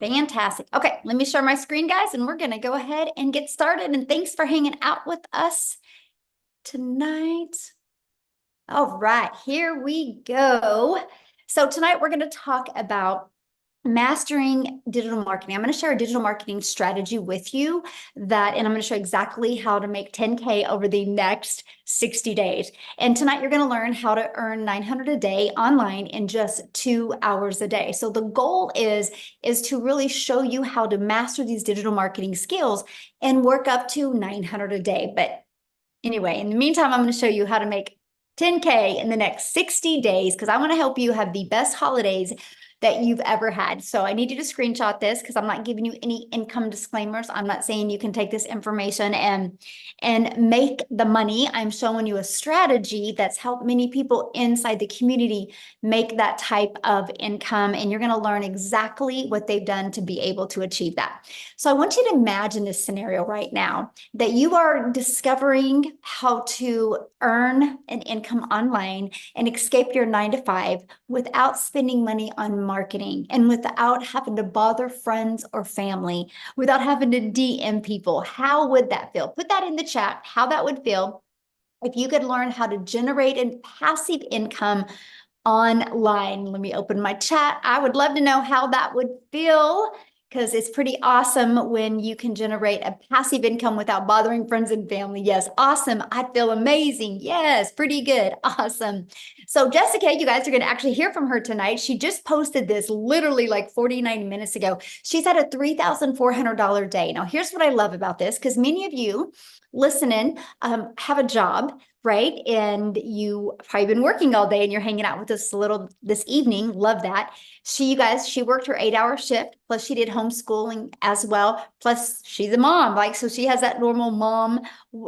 Fantastic. Okay, let me share my screen, guys, and we're going to go ahead and get started. And thanks for hanging out with us tonight. All right, here we go. So tonight we're going to talk about mastering digital marketing. I'm going to share a digital marketing strategy with you and I'm going to show exactly how to make 10K over the next 60 days. And tonight you're going to learn how to earn 900 a day online in just 2 hours a day. So the goal is to really show you how to master these digital marketing skills and work up to 900 a day. But anyway, in the meantime, I'm going to show you how to make 10K in the next 60 days because I want to help you have the best holidays that you've ever had. So I need you to screenshot this because I'm not giving you any income disclaimers. I'm not saying you can take this information and make the money. I'm showing you a strategy that's helped many people inside the community make that type of income. And you're going to learn exactly what they've done to be able to achieve that. So I want you to imagine this scenario right now that you are discovering how to earn an income online and escape your 9 to 5 without spending money on marketing and without having to bother friends or family, without having to DM people. How would that feel? Put that in the chat, how that would feel if you could learn how to generate a passive income online. Let me open my chat. I would love to know how that would feel because it's pretty awesome when you can generate a passive income without bothering friends and family. Yes, awesome. I feel amazing. Yes, pretty good. Awesome. So Jessica, you guys are going to actually hear from her tonight. She just posted this literally like 49 minutes ago. She's had a $3,400 day. Now, here's what I love about this, because many of you listening have a job, right? And you probably been working all day and you're hanging out with us this evening. Love that. She worked her 8-hour shift, plus she did homeschooling as well. Plus she's a mom, so she has that normal mom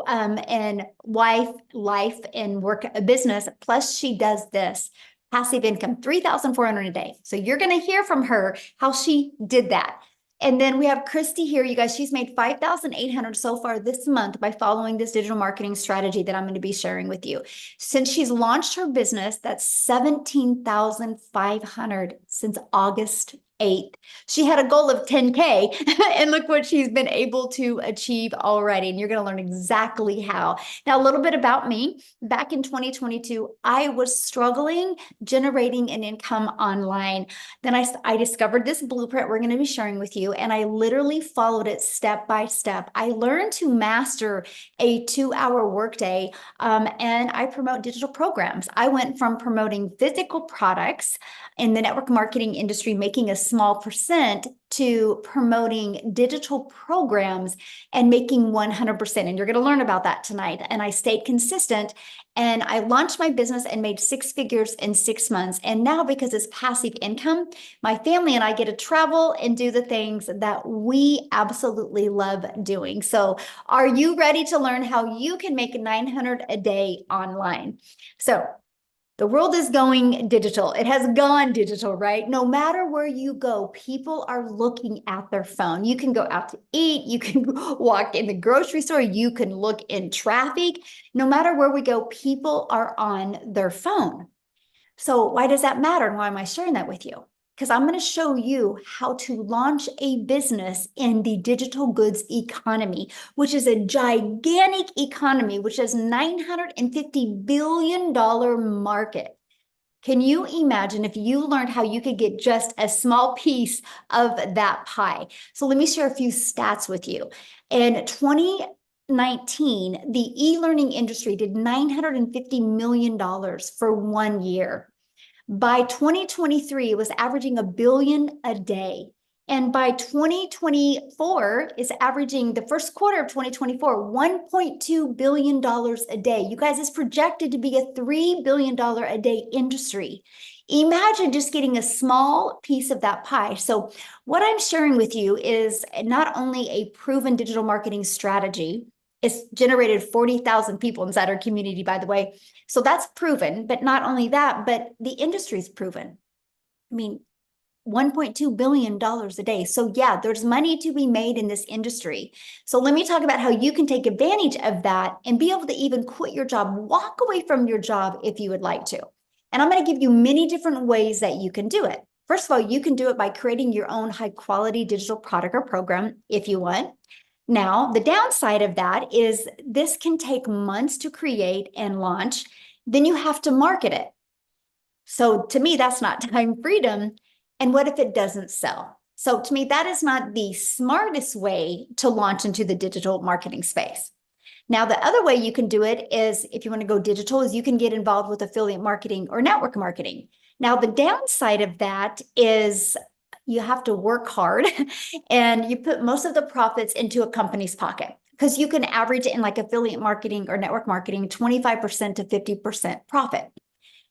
and wife life and work business. Plus she does this passive income, 3,400 a day. So you're going to hear from her how she did that. And then we have Christy here, you guys. She's made 5,800 so far this month by following this digital marketing strategy that I'm going to be sharing with you. Since she's launched her business, that's 17,500 since August 8th. She had a goal of 10K and look what she's been able to achieve already. And you're going to learn exactly how. Now, a little bit about me. Back in 2022, I was struggling generating an income online. Then I discovered this blueprint we're going to be sharing with you, and I literally followed it step by step. I learned to master a 2-hour workday, and I promote digital programs. I went from promoting physical products in the network marketing industry, making a small percent, to promoting digital programs and making 100%. And you're going to learn about that tonight. And I stayed consistent and I launched my business and made 6 figures in 6 months. And now, because it's passive income, my family and I get to travel and do the things that we absolutely love doing. So are you ready to learn how you can make 900 a day online? So the world is going digital. It has gone digital, right? No matter where you go, people are looking at their phone. You can go out to eat. You can walk in the grocery store. You can look in traffic. No matter where we go, people are on their phone. So why does that matter? And why am I sharing that with you? Because I'm going to show you how to launch a business in the digital goods economy, which is a gigantic economy, which is $950 billion market. Can you imagine if you learned how you could get just a small piece of that pie? So let me share a few stats with you. In 2019, the e-learning industry did $950 million for 1 year. By 2023, it was averaging $1 billion a day. And by 2024, it's averaging the first quarter of 2024, $1.2 billion a day. You guys, it's projected to be a $3 billion a day industry. Imagine just getting a small piece of that pie. So what I'm sharing with you is not only a proven digital marketing strategy. It's generated 40,000 people inside our community, by the way. So that's proven, but not only that, but the industry's proven. I mean, $1.2 billion a day. So yeah, there's money to be made in this industry. So let me talk about how you can take advantage of that and be able to even quit your job, walk away from your job if you would like to. And I'm going to give you many different ways that you can do it. First of all, you can do it by creating your own high quality digital product or program if you want. Now, the downside of that is this can take months to create and launch. Then you have to market it. So to me, that's not time freedom. And what if it doesn't sell? So to me, that is not the smartest way to launch into the digital marketing space. Now, the other way you can do it is, if you want to go digital, is you can get involved with affiliate marketing or network marketing. Now, the downside of that is you have to work hard and you put most of the profits into a company's pocket, because you can average in like affiliate marketing or network marketing 25% to 50% profit.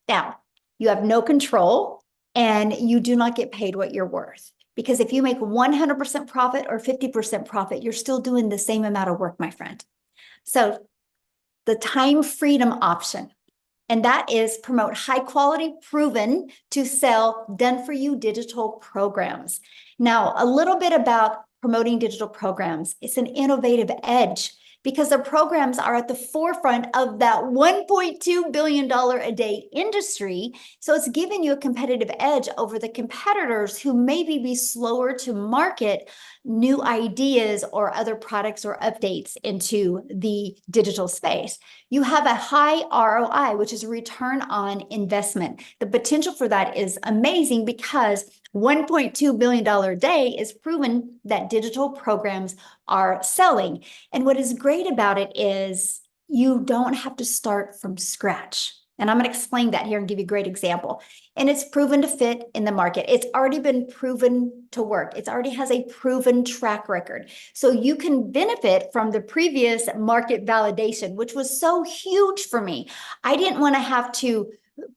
Now, you have no control and you do not get paid what you're worth. Because if you make 100% profit or 50% profit, you're still doing the same amount of work, my friend. So the time freedom option, and that is promote high quality, proven to sell, done for you digital programs. Now, a little bit about promoting digital programs. It's an innovative edge because the programs are at the forefront of that $1.2 billion a day industry. So it's giving you a competitive edge over the competitors who maybe be slower to market new ideas or other products or updates into the digital space. You have a high ROI, which is return on investment. The potential for that is amazing because $1.2 billion a day is proven that digital programs are selling. And what is great about it is you don't have to start from scratch. And I'm going to explain that here and give you a great example. And it's proven to fit in the market. It's already been proven to work. It already has a proven track record. So you can benefit from the previous market validation, which was so huge for me. I didn't want to have to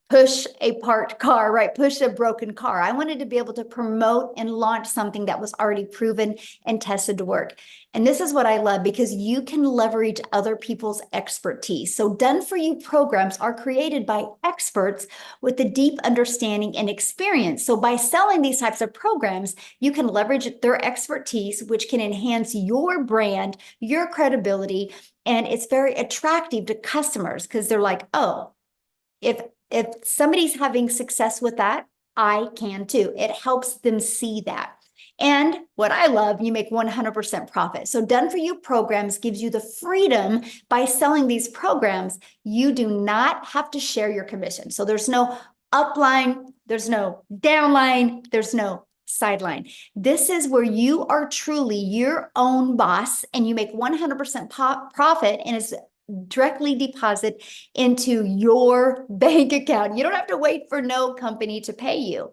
push a parked car, right? Push a broken car. I wanted to be able to promote and launch something that was already proven and tested to work. And this is what I love, because you can leverage other people's expertise. So done for you programs are created by experts with a deep understanding and experience. So by selling these types of programs, you can leverage their expertise, which can enhance your brand, your credibility, and it's very attractive to customers because they're like, oh, if somebody's having success with that, I can too. It helps them see that. And what I love, you make 100% profit. So done for you programs gives you the freedom by selling these programs. You do not have to share your commission. So there's no upline, there's no downline, there's no sideline. This is where you are truly your own boss and you make 100% profit, and it's directly deposit into your bank account. You don't have to wait for no company to pay you.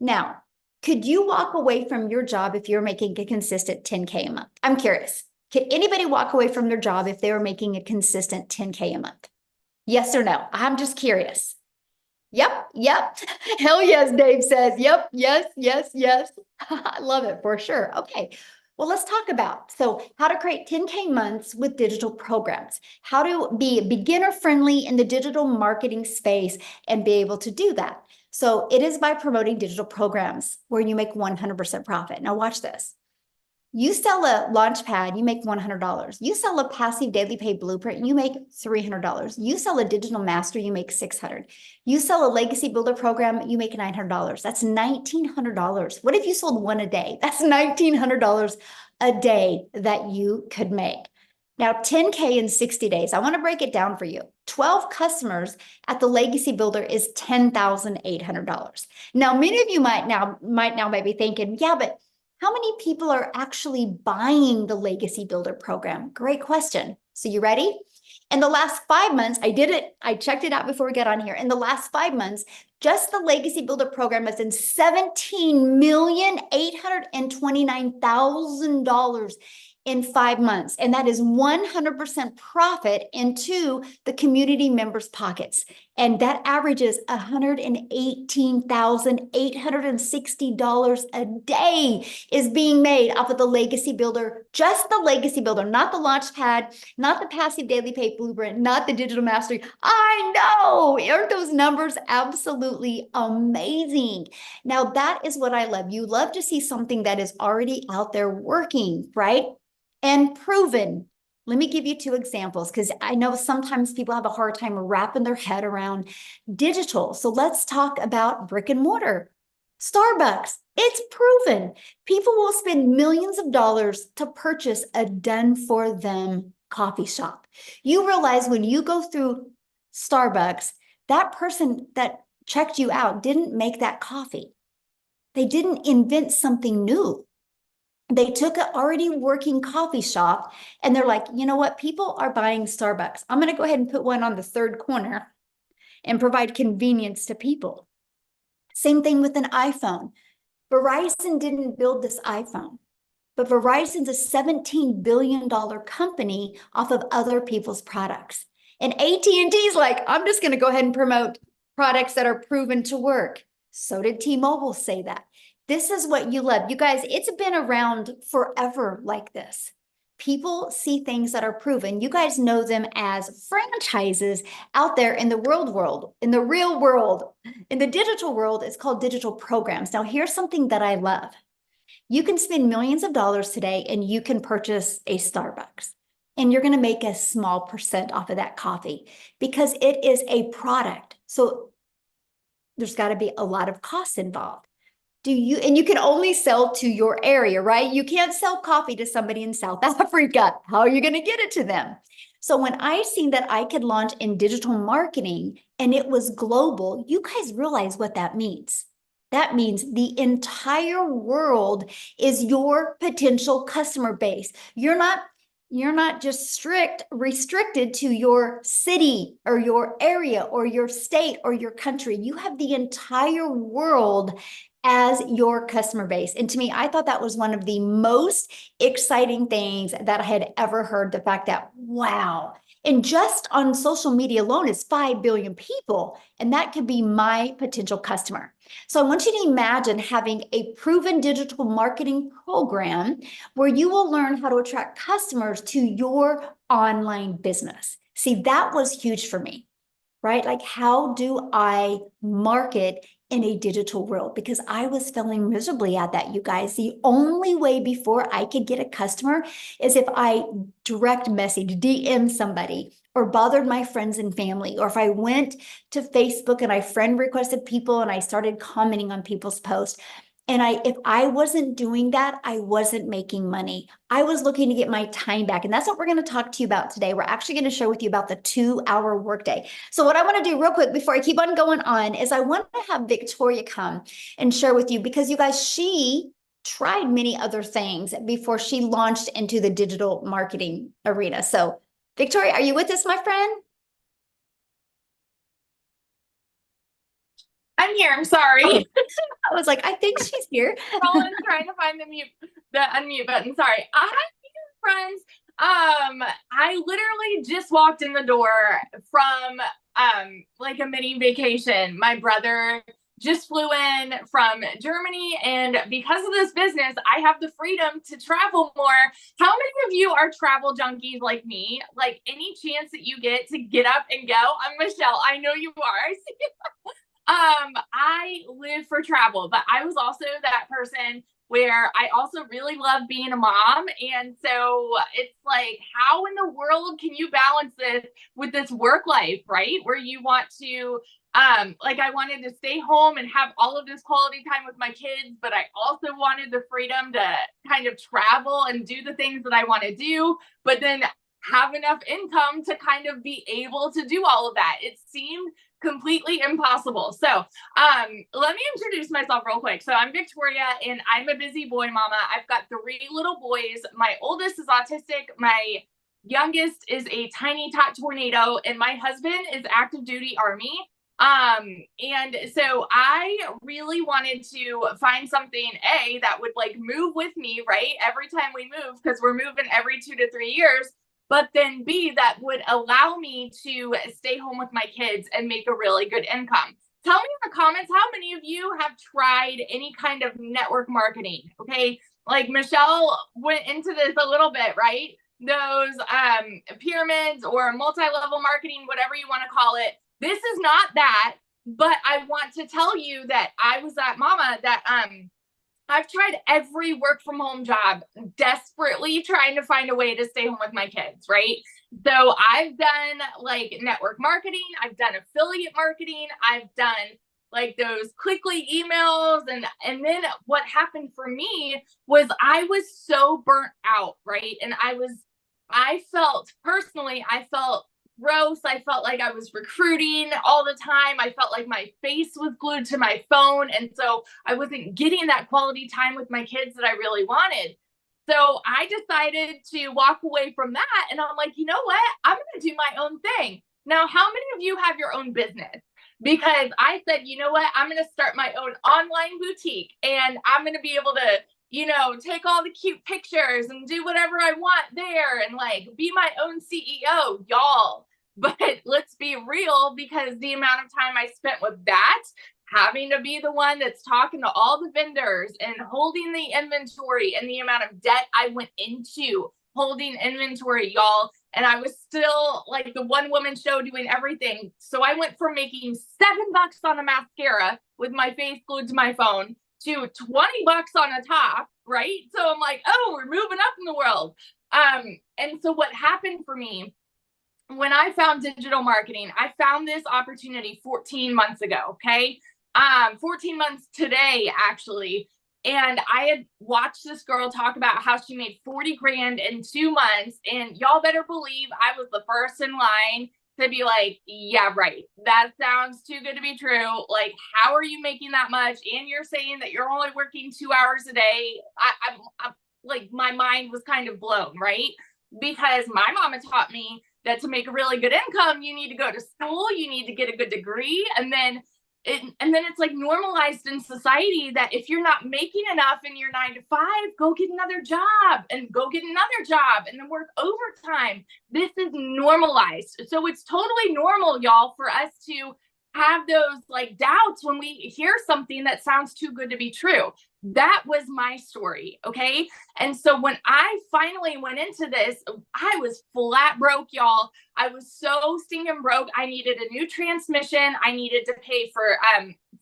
Now, could you walk away from your job if you're making a consistent 10K a month? I'm curious. Could anybody walk away from their job if they were making a consistent 10K a month? Yes or no? I'm just curious. Yep. Hell yes, Dave says. Yep. Yes. I love it for sure. Okay. Well, let's talk about how to create 10K months with digital programs, how to be beginner friendly in the digital marketing space and be able to do that. So it is by promoting digital programs where you make 100% profit. Now watch this. You sell a Launchpad, you make $100. You sell a passive daily pay blueprint, you make $300. You sell a digital master, you make $600. You sell a legacy builder program, you make $900. That's $1,900. What if you sold one a day? That's $1,900 a day that you could make. Now, 10K in 60 days. I want to break it down for you. 12 customers at the Legacy Builder is $10,800. Now, many of you might now be thinking, yeah, but how many people are actually buying the Legacy Builder program? Great question. So you ready? In the last 5 months, I did it. I checked it out before we got on here. In the last 5 months, just the Legacy Builder program has been $17,829,000 in 5 months. And that is 100% profit into the community members' pockets. And that averages $118,860 a day is being made off of the Legacy Builder, just the Legacy Builder, not the Launchpad, not the passive daily pay blueprint, not the digital mastery. I know, aren't those numbers absolutely amazing? Now, that is what I love. You love to see something that is already out there working, right? And proven. Let me give you 2 examples because I know sometimes people have a hard time wrapping their head around digital. So let's talk about brick and mortar. Starbucks, it's proven. People will spend millions of dollars to purchase a done for them coffee shop. You realize when you go through Starbucks, that person that checked you out didn't make that coffee. They didn't invent something new. They took an already working coffee shop and they're like, you know what? People are buying Starbucks. I'm going to go ahead and put one on the third corner and provide convenience to people. Same thing with an iPhone. Verizon didn't build this iPhone, but Verizon's a $17 billion company off of other people's products. And AT&T's like, I'm just going to go ahead and promote products that are proven to work. So did T-Mobile say that. This is what you love. You guys, it's been around forever like this. People see things that are proven. You guys know them as franchises out there in the world, in the real world. In the digital world, it's called digital programs. Now, here's something that I love. You can spend millions of dollars today and you can purchase a Starbucks. And you're going to make a small percent off of that coffee because it is a product. So there's got to be a lot of costs involved. And you can only sell to your area, right? You can't sell coffee to somebody in South Africa. How are you going to get it to them? So when I seen that I could launch in digital marketing and it was global, you guys realize what that means. That means the entire world is your potential customer base. You're not just restricted to your city or your area or your state or your country. You have the entire world as your customer base. And to me, I thought that was one of the most exciting things that I had ever heard. The fact that, wow, and just on social media alone is 5 billion people, and that could be my potential customer. So I want you to imagine having a proven digital marketing program where you will learn how to attract customers to your online business. See, that was huge for me, right? Like, how do I market in a digital world? Because I was failing miserably at that, you guys. The only way before I could get a customer is if I direct message, DM somebody, or bothered my friends and family, or if I went to Facebook and I friend requested people and I started commenting on people's posts. And if I wasn't doing that, I wasn't making money. I was looking to get my time back. And that's what we're going to talk to you about today. We're actually going to share with you about the 2-hour workday. So what I want to do real quick before I keep on going on is I want to have Victoria come and share with you, because you guys, she tried many other things before she launched into the digital marketing arena. So Victoria, are you with us, my friend? I'm here. I'm sorry. I was like, I think she's here. Colin's trying to find the unmute button. Sorry. I have friends. I literally just walked in the door from like a mini vacation. My brother just flew in from Germany, and because of this business, I have the freedom to travel more. How many of you are travel junkies like me? Like, any chance that you get to get up and go? I'm Michelle. I know you are. I see you. I live for travel, but I was also that person where I also really love being a mom. And so it's like, how in the world can you balance this with this work life, right? Where you want to, like, I wanted to stay home and have all of this quality time with my kids, but I also wanted the freedom to kind of travel and do the things that I want to do, but then have enough income to kind of be able to do all of that. It seemed completely impossible. So let me introduce myself real quick. So I'm Victoria, and I'm a busy boy mama. I've got 3 little boys. My oldest is autistic. My youngest is a tiny tot tornado, and my husband is active duty Army. And so I really wanted to find something that would like move with me, right? Every time we move, because we're moving every 2 to 3 years. But then B, that would allow me to stay home with my kids and make a really good income. Tell me in the comments, how many of you have tried any kind of network marketing? Okay, like Michelle went into this a little bit, right? Those pyramids or multi-level marketing, whatever you want to call it. This is not that, but I want to tell you that I was that mama that I've tried every work from home job, desperately trying to find a way to stay home with my kids, right? So I've done like network marketing, I've done affiliate marketing, I've done like those quickly emails. And then what happened for me was I was so burnt out, right? And I felt personally, I felt gross. I felt like I was recruiting all the time. I felt like my face was glued to my phone. And so I wasn't getting that quality time with my kids that I really wanted. So I decided to walk away from that. And I'm like, you know what? I'm going to do my own thing. Now, how many of you have your own business? Because I said, you know what? I'm going to start my own online boutique and I'm going to be able to, take all the cute pictures and do whatever I want there and like be my own CEO, y'all. But let's be real, because the amount of time I spent with that, having to be the one that's talking to all the vendors and holding the inventory, and the amount of debt I went into holding inventory, y'all. And I was still like the one woman show doing everything. So I went from making $7 on a mascara with my face glued to my phone to $20 on a top, right? So I'm like, oh, we're moving up in the world. And so what happened for me when I found digital marketing, I found this opportunity 14 months ago. Okay. 14 months today, actually. And I had watched this girl talk about how she made 40 grand in 2 months. And y'all better believe I was the first in line to be like, yeah, right. That sounds too good to be true. Like, how are you making that much? And you're saying that you're only working 2 hours a day. I'm like, my mind was kind of blown, right? Because my mama taught me that to make a really good income, you need to go to school, you need to get a good degree, and then it's like normalized in society that if you're not making enough in your 9 to 5, go get another job and go get another job and then work overtime. This is normalized. So it's totally normal, y'all, for us to have those like doubts when we hear something that sounds too good to be true. That was my story. Okay. And so when I finally went into this, I was flat broke, y'all. I was so stinking broke. I needed a new transmission. I needed to pay for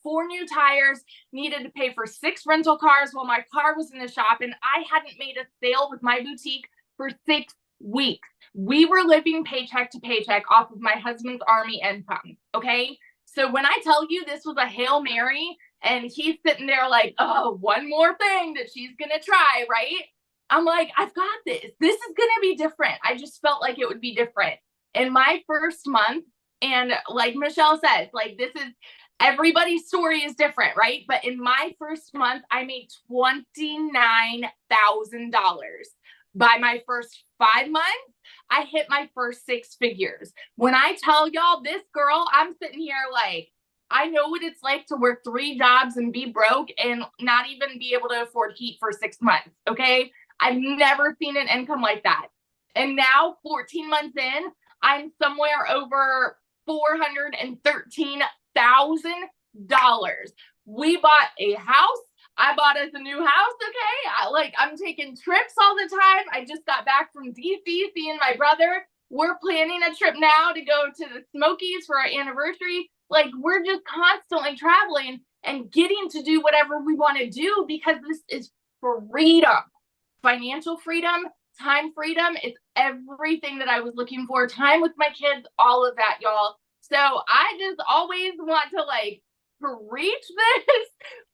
4 new tires, needed to pay for 6 rental cars while my car was in the shop. And I hadn't made a sale with my boutique for 6 weeks. We were living paycheck to paycheck off of my husband's Army income. Okay. So when I tell you this was a Hail Mary and he's sitting there like, oh, one more thing that she's going to try, right? I'm like, I've got this. This is going to be different. I just felt like it would be different. In my first month, and like Michelle says, like this is, everybody's story is different, right? But in my first month, I made $29,000. By my first 5 months, I hit my first 6 figures. When I tell y'all this girl, I'm sitting here like, I know what it's like to work 3 jobs and be broke and not even be able to afford heat for 6 months. Okay. I've never seen an income like that. And now 14 months in, I'm somewhere over $413,000. We bought a house. I bought us a new house. Okay. I'm taking trips all the time. I just got back from DC seeing my brother. We're planning a trip now to go to the Smokies for our anniversary. Like, we're just constantly traveling and getting to do whatever we want to do, because this is freedom, financial freedom, time freedom. It's everything that I was looking for. Time with my kids, all of that, y'all. So I just always want to like preach this.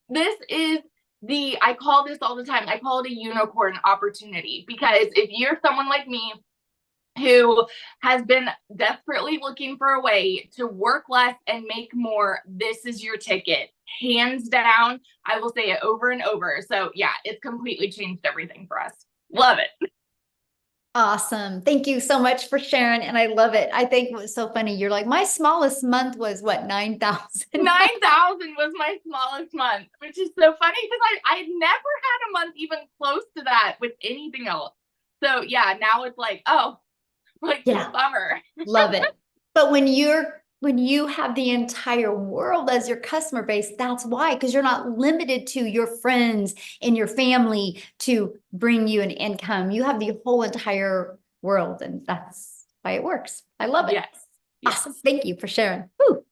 This is I call this all the time, I call it a unicorn opportunity, because if you're someone like me who has been desperately looking for a way to work less and make more, this is your ticket. Hands down. I will say it over and over. So yeah, it's completely changed everything for us. Love it. Awesome. Thank you so much for sharing. And I love it. I think it was so funny. You're like, my smallest month was what, 9,000? 9,000 was my smallest month, which is so funny because I had never had a month even close to that with anything else. So yeah, now it's like, oh, like, yeah, bummer. Love it. But when you have the entire world as your customer base, that's why, because you're not limited to your friends and your family to bring you an income. You have the whole entire world, and that's why it works. I love it. Yes. Awesome. Thank you for sharing. Woo.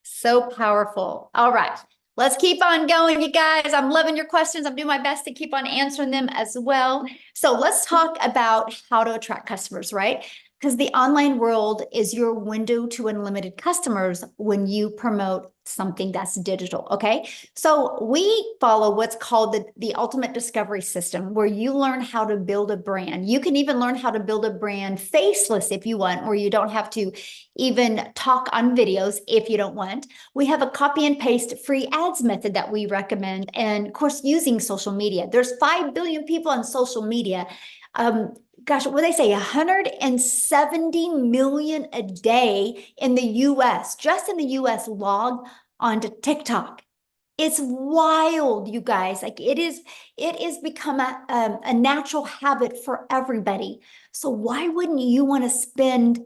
So powerful. All right. Let's keep on going, you guys. I'm loving your questions. I'm doing my best to keep on answering them as well. So let's talk about how to attract customers, right? because the online world is your window to unlimited customers when you promote something that's digital, okay? So we follow what's called the ultimate discovery system, where you learn how to build a brand. You can even learn how to build a brand faceless if you want, or you don't have to even talk on videos if you don't want. We have a copy and paste free ads method that we recommend, and of course, using social media. There's 5 billion people on social media. Gosh, what do they say? 170 million a day in the US, just in the US, log onto TikTok. It's wild, you guys. Like it is become a natural habit for everybody. So why wouldn't you want to spend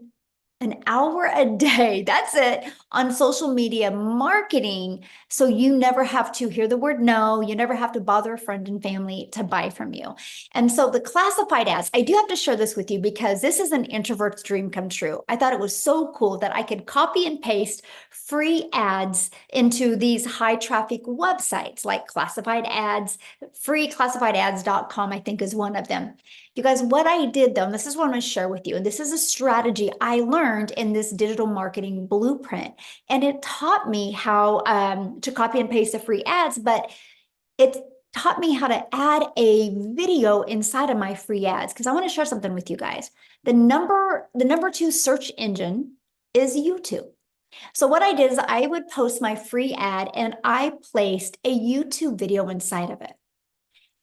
an hour a day, that's it, on social media marketing, so you never have to hear the word no, you never have to bother a friend and family to buy from you. And so the classified ads, I do have to share this with you because this is an introvert's dream come true. I thought it was so cool that I could copy and paste free ads into these high traffic websites like classified ads. Freeclassifiedads.com, I think, is one of them. You guys, what I did though, and this is what I'm going to share with you, and this is a strategy I learned in this digital marketing blueprint, and it taught me how to copy and paste the free ads, but it taught me how to add a video inside of my free ads, because I want to share something with you guys. The number 2 search engine is YouTube. So what I did is I would post my free ad and I placed a YouTube video inside of it.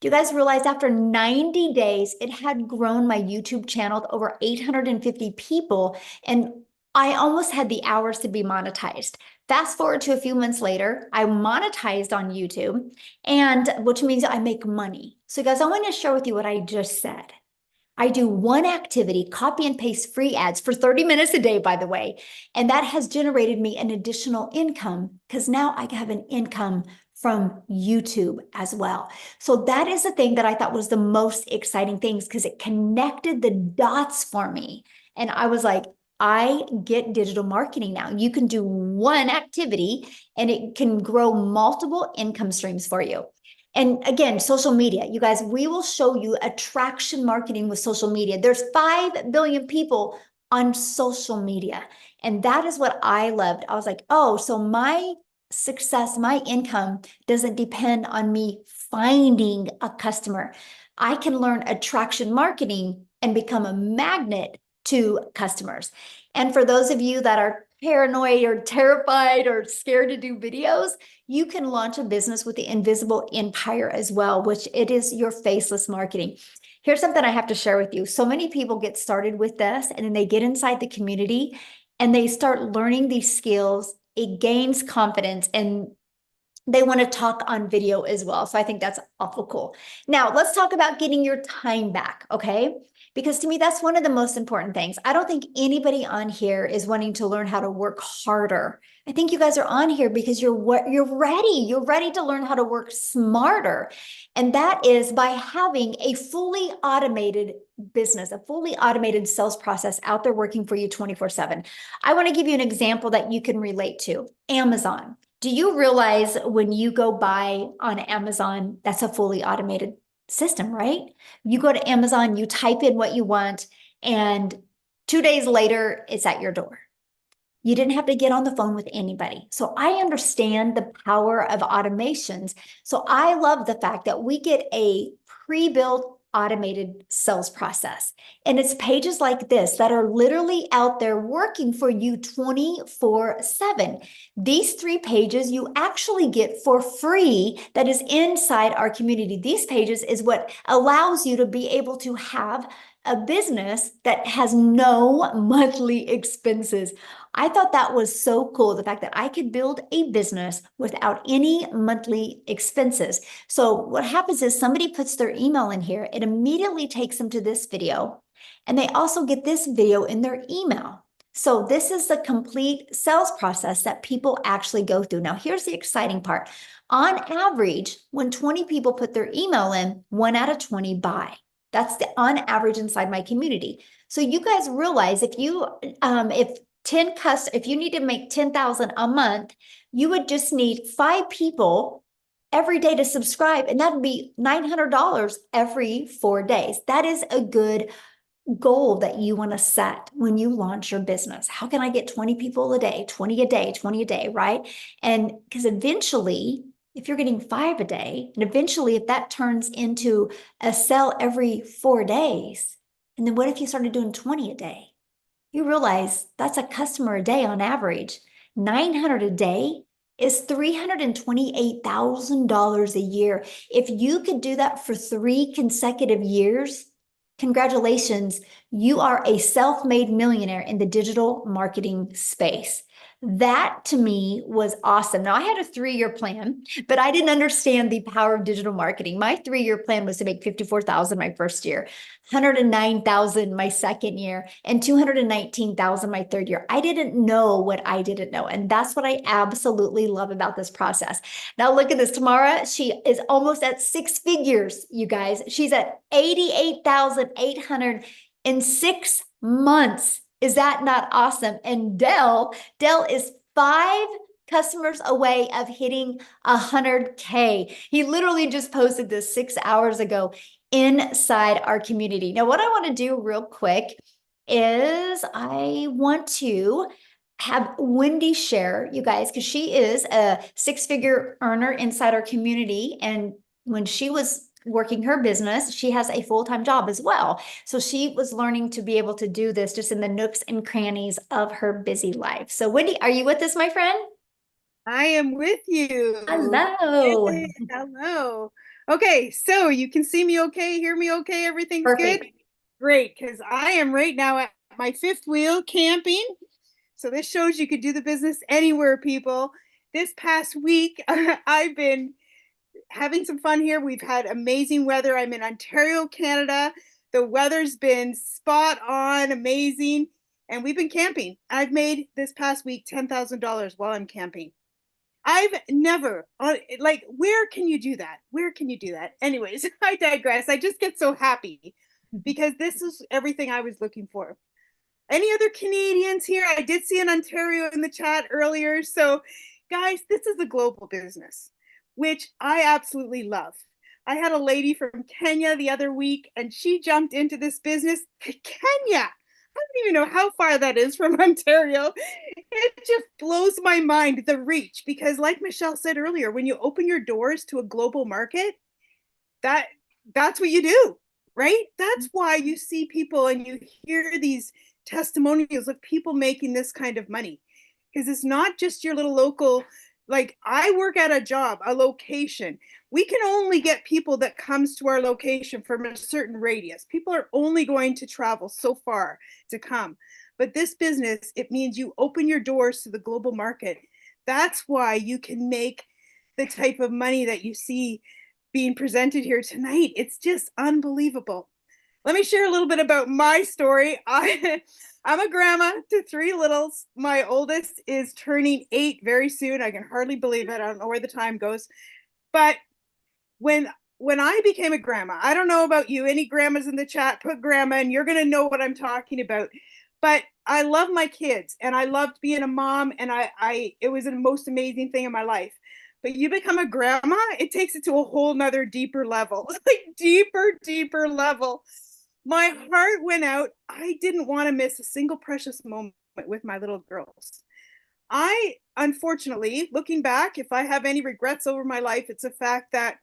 Do you guys realize after 90 days, it had grown my YouTube channel to over 850 people, and I almost had the hours to be monetized. Fast forward to a few months later, I monetized on YouTube, and which means I make money. So guys, I want to share with you what I just said. I do one activity, copy and paste free ads for 30 minutes a day, by the way, and that has generated me an additional income because now I have an income from YouTube as well. So that is the thing that I thought was the most exciting things, because it connected the dots for me. And I was like, I get digital marketing now. You can do one activity and it can grow multiple income streams for you. And again, social media, you guys, we will show you attraction marketing with social media. There's 5 billion people on social media. And that is what I loved. I was like, oh, so my success, my income doesn't depend on me finding a customer. I can learn attraction marketing and become a magnet to customers. And for those of you that are paranoid or terrified or scared to do videos, you can launch a business with the Invisible Empire as well, which it is your faceless marketing. Here's something I have to share with you. So many people get started with this and then they get inside the community and they start learning these skills. It gains confidence and they want to talk on video as well. So I think that's awful cool. Now let's talk about getting your time back, okay? Because to me, that's one of the most important things. I don't think anybody on here is wanting to learn how to work harder. I think you guys are on here because you're ready. You're ready to learn how to work smarter. And that is by having a fully automated business, a fully automated sales process out there working for you 24/7. I want to give you an example that you can relate to. Amazon. Do you realize when you go buy on Amazon, that's a fully automated system, right? You go to Amazon, you type in what you want, and 2 days later, it's at your door. You didn't have to get on the phone with anybody. So I understand the power of automations. So I love the fact that we get a pre-built automated sales process. And it's pages like this that are literally out there working for you 24/7. These 3 pages you actually get for free that is inside our community. These pages is what allows you to be able to have a business that has no monthly expenses. I thought that was so cool, the fact that I could build a business without any monthly expenses. So what happens is somebody puts their email in here, it immediately takes them to this video, and they also get this video in their email. So this is the complete sales process that people actually go through. Now, here's the exciting part. On average, when 20 people put their email in, 1 out of 20 buy. That's the on average inside my community. So you guys realize if you if you need to make 10,000 a month, you would just need 5 people every day to subscribe, and that would be $900 every 4 days. That is a good goal that you want to set when you launch your business. How can I get 20 people a day, 20 a day, 20 a day, right? And because eventually, if you're getting 5 a day, and eventually if that turns into a sell every 4 days, and then what if you started doing 20 a day? You realize that's a customer a day on average. 900 a day is $328,000 a year. If you could do that for 3 consecutive years, congratulations, you are a self-made millionaire in the digital marketing space. That to me was awesome. Now I had a 3-year plan, but I didn't understand the power of digital marketing. My 3-year plan was to make 54,000 my first year, 109,000 my second year, and 219,000 my third year. I didn't know what I didn't know. And that's what I absolutely love about this process. Now look at this. Tamara, she is almost at 6 figures, you guys. She's at 88,800 in 6 months. Is that not awesome? And Dell is 5 customers away of hitting 100K. He literally just posted this 6 hours ago inside our community. Now, what I want to do real quick is I want to have Wendy share, you guys, because she is a 6-figure earner inside our community. And when she was working her business, she has a full-time job as well. So she was learning to be able to do this just in the nooks and crannies of her busy life. So Wendy, are you with us, my friend? I am with you. Hello. Yay, hello. Okay, so you can see me okay, hear me okay, everything's Perfect. good? Great, because I am right now at my 5th wheel camping. So this shows you could do the business anywhere, people. This past week, I've been having some fun here. We've had amazing weather. I'm in Ontario, Canada. The weather's been spot on, amazing. And we've been camping. I've made this past week $10,000 while I'm camping. I've never, like, where can you do that? Where can you do that? Anyways, I digress. I just get so happy because this is everything I was looking for. Any other Canadians here? I did see an Ontario in the chat earlier. So, guys, this is a global business, which I absolutely love. I had a lady from Kenya the other week, and she jumped into this business. Kenya! I don't even know how far that is from Ontario. It just blows my mind, the reach, because like Michelle said earlier, when you open your doors to a global market, that's what you do, right? That's why you see people and you hear these testimonials of people making this kind of money, because it's not just your little local. Like, I work at a job, a location. We can only get people that comes to our location from a certain radius. People are only going to travel so far to come. But this business, it means you open your doors to the global market. That's why you can make the type of money that you see being presented here tonight. It's just unbelievable. Let me share a little bit about my story. I'm a grandma to 3 littles. My oldest is turning 8 very soon. I can hardly believe it. I don't know where the time goes. But when I became a grandma, I don't know about you, any grandmas in the chat, put grandma and you're going to know what I'm talking about. But I love my kids and I loved being a mom, and it was the most amazing thing in my life. But you become a grandma, it takes it to a whole nother deeper level, like deeper level. My heart went out. I didn't want to miss a single precious moment with my little girls. I, unfortunately, looking back, if I have any regrets over my life, it's the fact that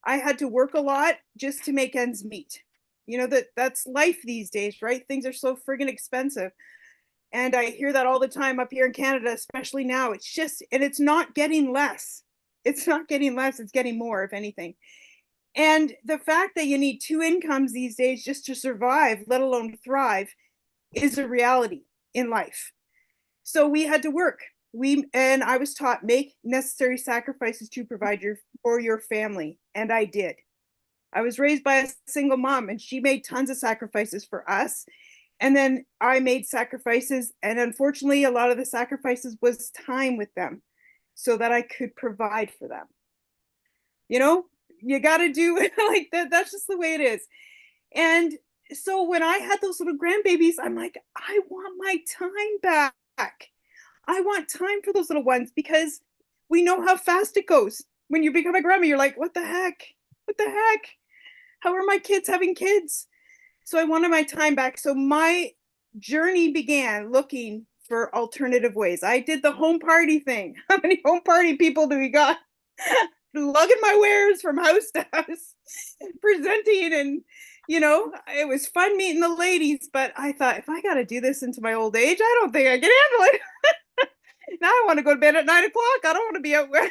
I had to work a lot just to make ends meet. You know, that's life these days, right? Things are so friggin' expensive. And I hear that all the time up here in Canada, especially now. It's just, and it's not getting less. It's not getting less, it's getting more, if anything. And the fact that you need 2 incomes these days just to survive, let alone thrive, is a reality in life. So we had to work. And I was taught, make necessary sacrifices to provide for your family. And I did. I was raised by a single mom, and she made tons of sacrifices for us. And then I made sacrifices. And unfortunately, a lot of the sacrifices was time with them so that I could provide for them. You know, you got to do like that. That's just the way it is. And so when I had those little grandbabies, I'm like, I want my time back. I want time for those little ones, because we know how fast it goes. When you become a grandma, you're like, what the heck? What the heck? How are my kids having kids? So I wanted my time back. So my journey began looking for alternative ways. I did the home party thing. How many home party people do we got? Lugging my wares from house to house, presenting, and it was fun meeting the ladies, but I thought, if I got to do this into my old age, I don't think I can handle it. Now I want to go to bed at 9 o'clock. I don't want to be out where.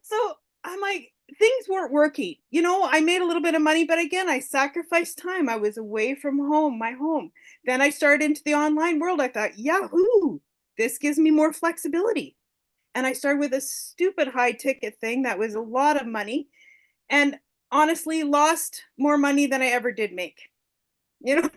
So I'm like, things weren't working. I made a little bit of money, but again, I sacrificed time. I was away from home, my home. Then I started into the online world. I thought, Yahoo, this gives me more flexibility. And I started with a stupid high ticket thing that was a lot of money, and honestly lost more money than I ever did make. And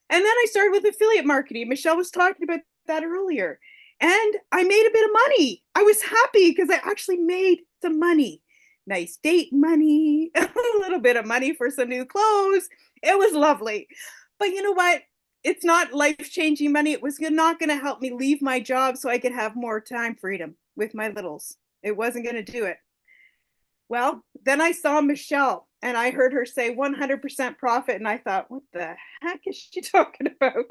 then I started with affiliate marketing. Michelle was talking about that earlier. And I made a bit of money. I was happy because I actually made some money. Nice date money, a little bit of money for some new clothes. It was lovely. But you know what? It's not life-changing money. It was not going to help me leave my job so I could have more time freedom with my littles. It wasn't going to do it. Well, then I saw Michelle and I heard her say 100% profit. And I thought, what the heck is she talking about?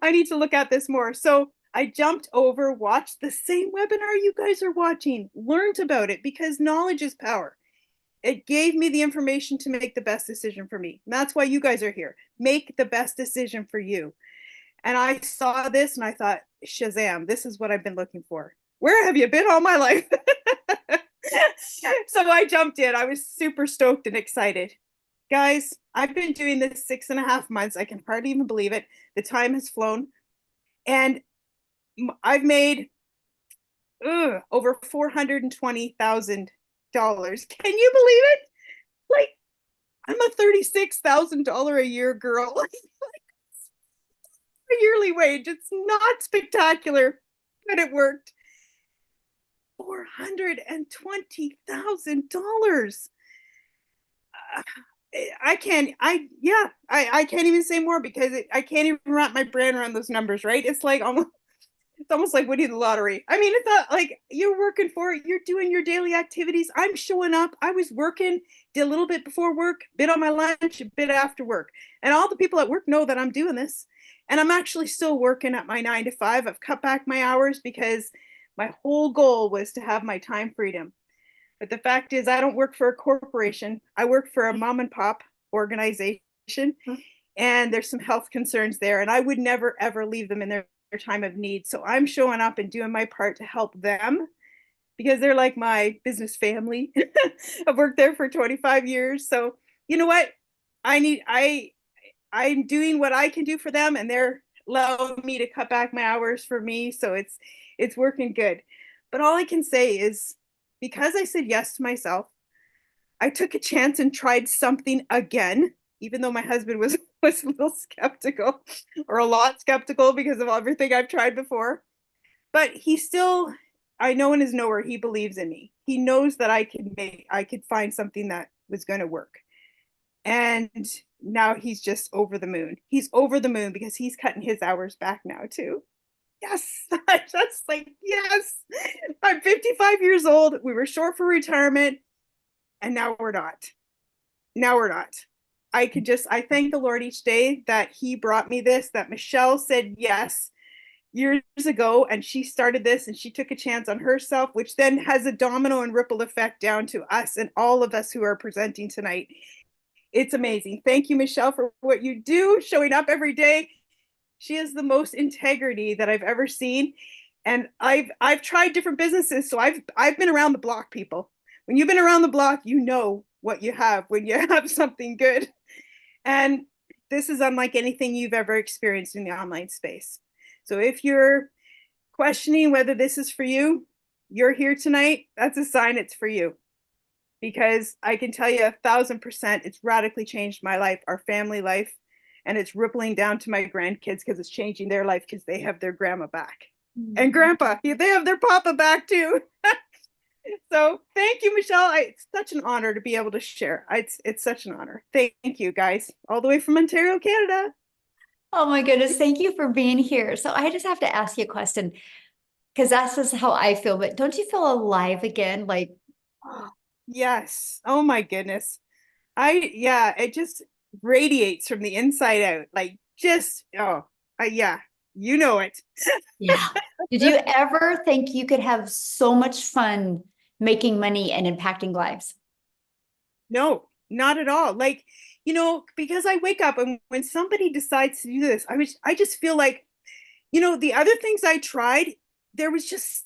I need to look at this more. So I jumped over, watched the same webinar you guys are watching, learned about it, because knowledge is power. It gave me the information to make the best decision for me. And that's why you guys are here. Make the best decision for you. And I saw this and I thought, Shazam, this is what I've been looking for. Where have you been all my life? So I jumped in. I was super stoked and excited. Guys, I've been doing this 6.5 months. I can hardly even believe it. The time has flown. And I've made over $420,000. Can you believe it? Like, I'm a $36,000 a year girl. A yearly wage. It's not spectacular, but it worked. $420,000. I can't even say more because I can't even wrap my brain around those numbers, right? It's almost like winning the lottery. I mean, it's not like you're working for it. You're doing your daily activities. I'm showing up. I was working, did a little bit before work, bit on my lunch, a bit after work. And all the people at work know that I'm doing this. And I'm actually still working at my 9 to 5. I've cut back my hours because my whole goal was to have my time freedom. But the fact is, I don't work for a corporation. I work for a mom and pop organization. And there's some health concerns there. And I would never, ever leave them in their time of need. So I'm showing up and doing my part to help them because they're like my business family. I've worked there for 25 years. So you know what? I'm doing what I can do for them, and they're allowing me to cut back my hours for me. So it's working good. But all I can say is, because I said yes to myself, I took a chance and tried something again, even though my husband was a little skeptical, or a lot skeptical, because of everything I've tried before. But he still, I know in his knower, he believes in me. He knows that I could find something that was going to work. And now he's just over the moon. He's over the moon because he's cutting his hours back now too. Yes, I just like, yes, I'm 55 years old. We were short for retirement, and now we're not. Now we're not. I thank the Lord each day that he brought me this, that Michelle said yes years ago, and she started this and she took a chance on herself, which then has a domino and ripple effect down to us and all of us who are presenting tonight. It's amazing. Thank you, Michelle, for what you do, showing up every day. She has the most integrity that I've ever seen. And I've tried different businesses. So I've been around the block, people. When you've been around the block, you know what you have when you have something good. And this is unlike anything you've ever experienced in the online space. So if you're questioning whether this is for you, you're here tonight, that's a sign it's for you. Because I can tell you 1,000%, it's radically changed my life, our family life, and it's rippling down to my grandkids because it's changing their life because they have their grandma back. And grandpa, they have their papa back too. So thank you, Michelle. It's such an honor to be able to share. It's such an honor. Thank you, guys, all the way from Ontario, Canada. Oh my goodness, thank you for being here. So I just have to ask you a question, because that's just how I feel. But don't you feel alive again? Like, Yes. Oh my goodness. It just, radiates from the inside out. Like just, oh, yeah, you know it. Yeah. Did you ever think you could have so much fun making money and impacting lives? No, not at all. Like, because I wake up and when somebody decides to do this, I just feel like, the other things I tried, there was just,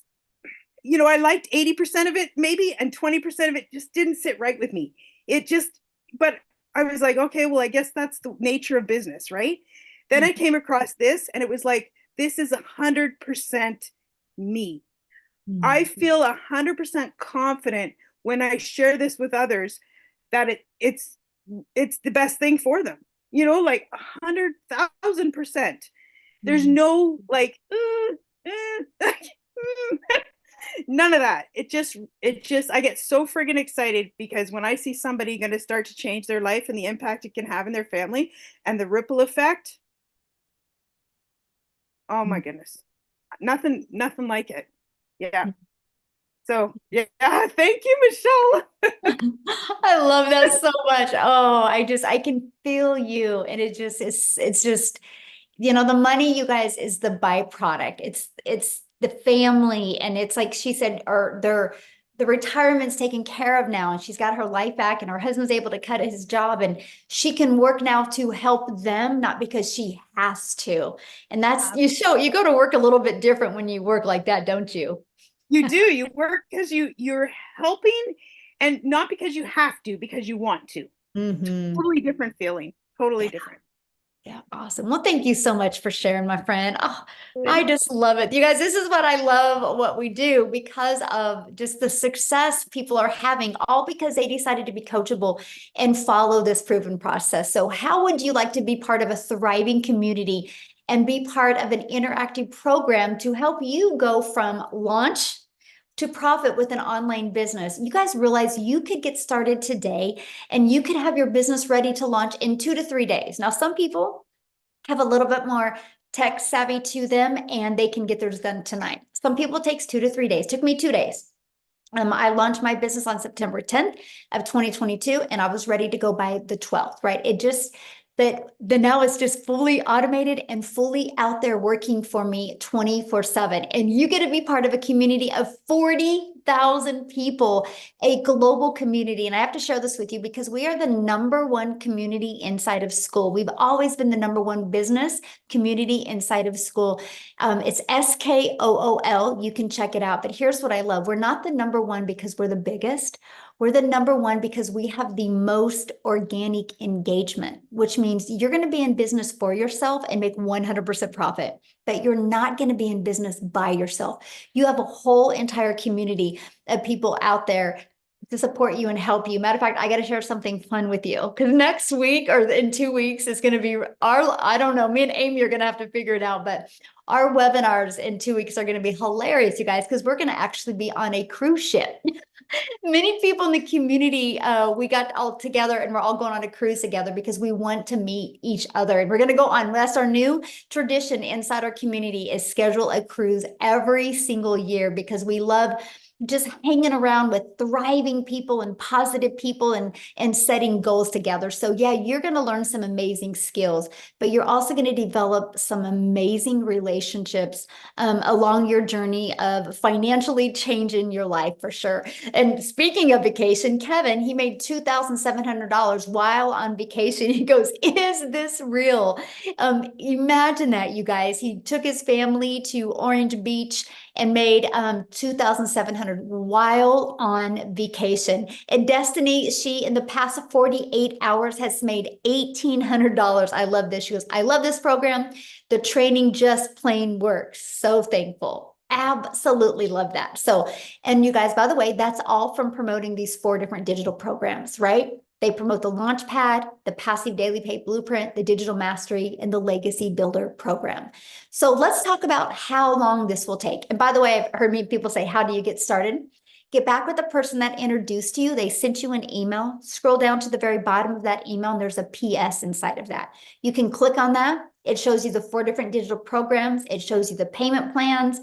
I liked 80% of it maybe, and 20% of it just didn't sit right with me. It just, but I was like, okay, well, I guess that's the nature of business, right? Then I came across this and it was like, this is 100% me. I feel 100% confident when I share this with others that it's the best thing for them. Like 100,000%. There's no like none of that. It just I get so friggin' excited because when I see somebody going to start to change their life and the impact it can have in their family and the ripple effect, oh my goodness. Nothing like it. Yeah. So, yeah, thank you, Michelle. I love that so much. Oh, I can feel you. And it's just, the money, you guys, is the byproduct. It's the family. And it's like she said, or the retirement's taken care of now, and she's got her life back, and her husband's able to cut his job, and she can work now to help them, not because she has to. And you go to work a little bit different when you work like that, don't you? You do. You work because you're helping, and not because you have to, because you want to. Totally different feeling. Totally different. Yeah, awesome. Well, thank you so much for sharing, my friend. Oh, I just love it. You guys, this is what I love what we do because of just the success people are having, all because they decided to be coachable and follow this proven process. So how would you like to be part of a thriving community and be part of an interactive program to help you go from launch to profit with an online business? You guys realize you could get started today and you could have your business ready to launch in 2 to 3 days. Now, some people have a little bit more tech savvy to them and they can get theirs done tonight. Some people it takes 2 to 3 days. It took me 2 days. I launched my business on September 10th of 2022, and I was ready to go by the 12th, right? The now it's just fully automated and fully out there working for me 24/7. And you get to be part of a community of 40,000 people, a global community. And I have to share this with you because we are the #1 community inside of school. We've always been the #1 business community inside of school. It's SKOOL. You can check it out. But here's what I love. We're not the #1 because we're the biggest. We're the #1 because we have the most organic engagement, which means you're going to be in business for yourself and make 100% profit, but you're not going to be in business by yourself. You have a whole entire community of people out there to support you and help you. Matter of fact, I got to share something fun with you because next week or in 2 weeks is going to be I don't know, me and Amy are going to have to figure it out, but our webinars in 2 weeks are going to be hilarious, you guys, because we're going to actually be on a cruise ship. Many people in the community, we got all together and we're all going on a cruise together because we want to meet each other. And we're going to go on. That's our new tradition inside our community, is schedule a cruise every single year because we love just hanging around with thriving people and positive people and setting goals together. So yeah, you're going to learn some amazing skills, but you're also going to develop some amazing relationships along your journey of financially changing your life for sure. And speaking of vacation, Kevin, he made $2,700 while on vacation. He goes, "Is this real?" Imagine that, you guys. He took his family to Orange Beach and made $2,700 while on vacation. And Destiny, she in the past 48 hours has made $1,800. I love this. She goes, "I love this program. The training just plain works." So thankful. Absolutely love that. So, and you guys, by the way, that's all from promoting these 4 different digital programs, right? They promote the Launchpad, the Passive Daily Pay Blueprint, the Digital Mastery, and the Legacy Builder program. So let's talk about how long this will take. And by the way, I've heard many people say, "How do you get started?" get back with the person that introduced you. They sent you an email. Scroll down to the very bottom of that email, and there's a PS inside of that. You can click on that. It shows you the 4 different digital programs. It shows you the payment plans.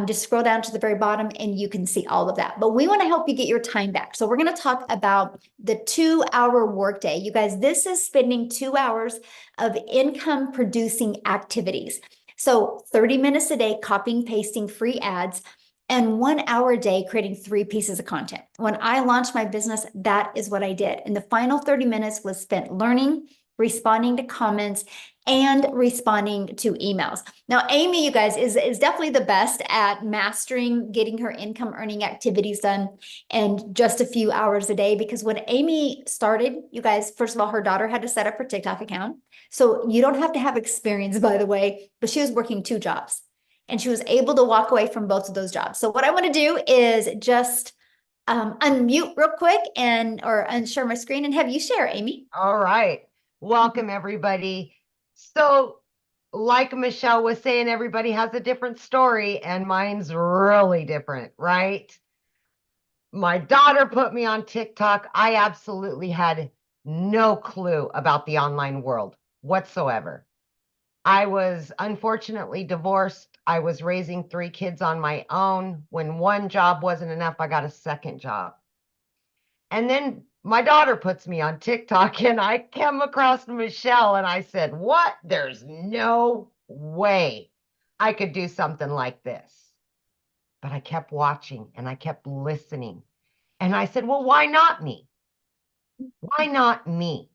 Just scroll down to the very bottom and you can see all of that. But we want to help you get your time back. So we're going to talk about the 2-hour workday. You guys, this is spending 2 hours of income producing activities. So 30 minutes a day, copying, pasting free ads, and 1 hour a day creating 3 pieces of content. When I launched my business, that is what I did. And the final 30 minutes was spent learning, responding to comments, and responding to emails. Now, Amy, you guys, is definitely the best at mastering getting her income earning activities done in just a few hours a day. Because when Amy started, you guys, first of all, her daughter had to set up her TikTok account. So you don't have to have experience, by the way, but she was working 2 jobs and she was able to walk away from both of those jobs. So what I want to do is just unmute real quick or unshare my screen and have you share, Amy. All right. Welcome, everybody. So, like Michelle was saying, everybody has a different story, and mine's really different, right? My daughter put me on TikTok. I absolutely had no clue about the online world whatsoever. I was unfortunately divorced. I was raising 3 kids on my own. When one job wasn't enough, I got a second job. And then my daughter puts me on TikTok and I came across Michelle and I said, what? There's no way I could do something like this. But I kept watching and I kept listening. And I said, well, why not me? Why not me?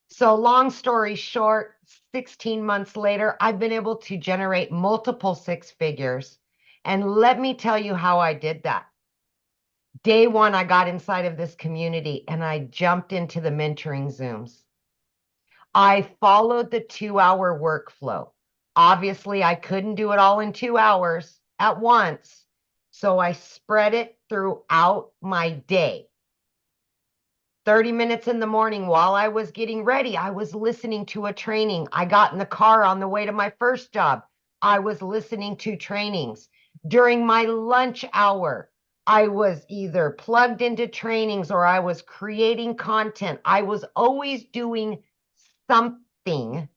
So long story short, 16 months later, I've been able to generate multiple 6 figures. And let me tell you how I did that. Day one, I got inside of this community and I jumped into the mentoring Zooms. I followed the 2-hour workflow. Obviously, I couldn't do it all in 2 hours at once. So I spread it throughout my day. 30 minutes in the morning while I was getting ready, I was listening to a training. I got in the car on the way to my first job. I was listening to trainings. During my lunch hour, I was either plugged into trainings or I was creating content. I was always doing something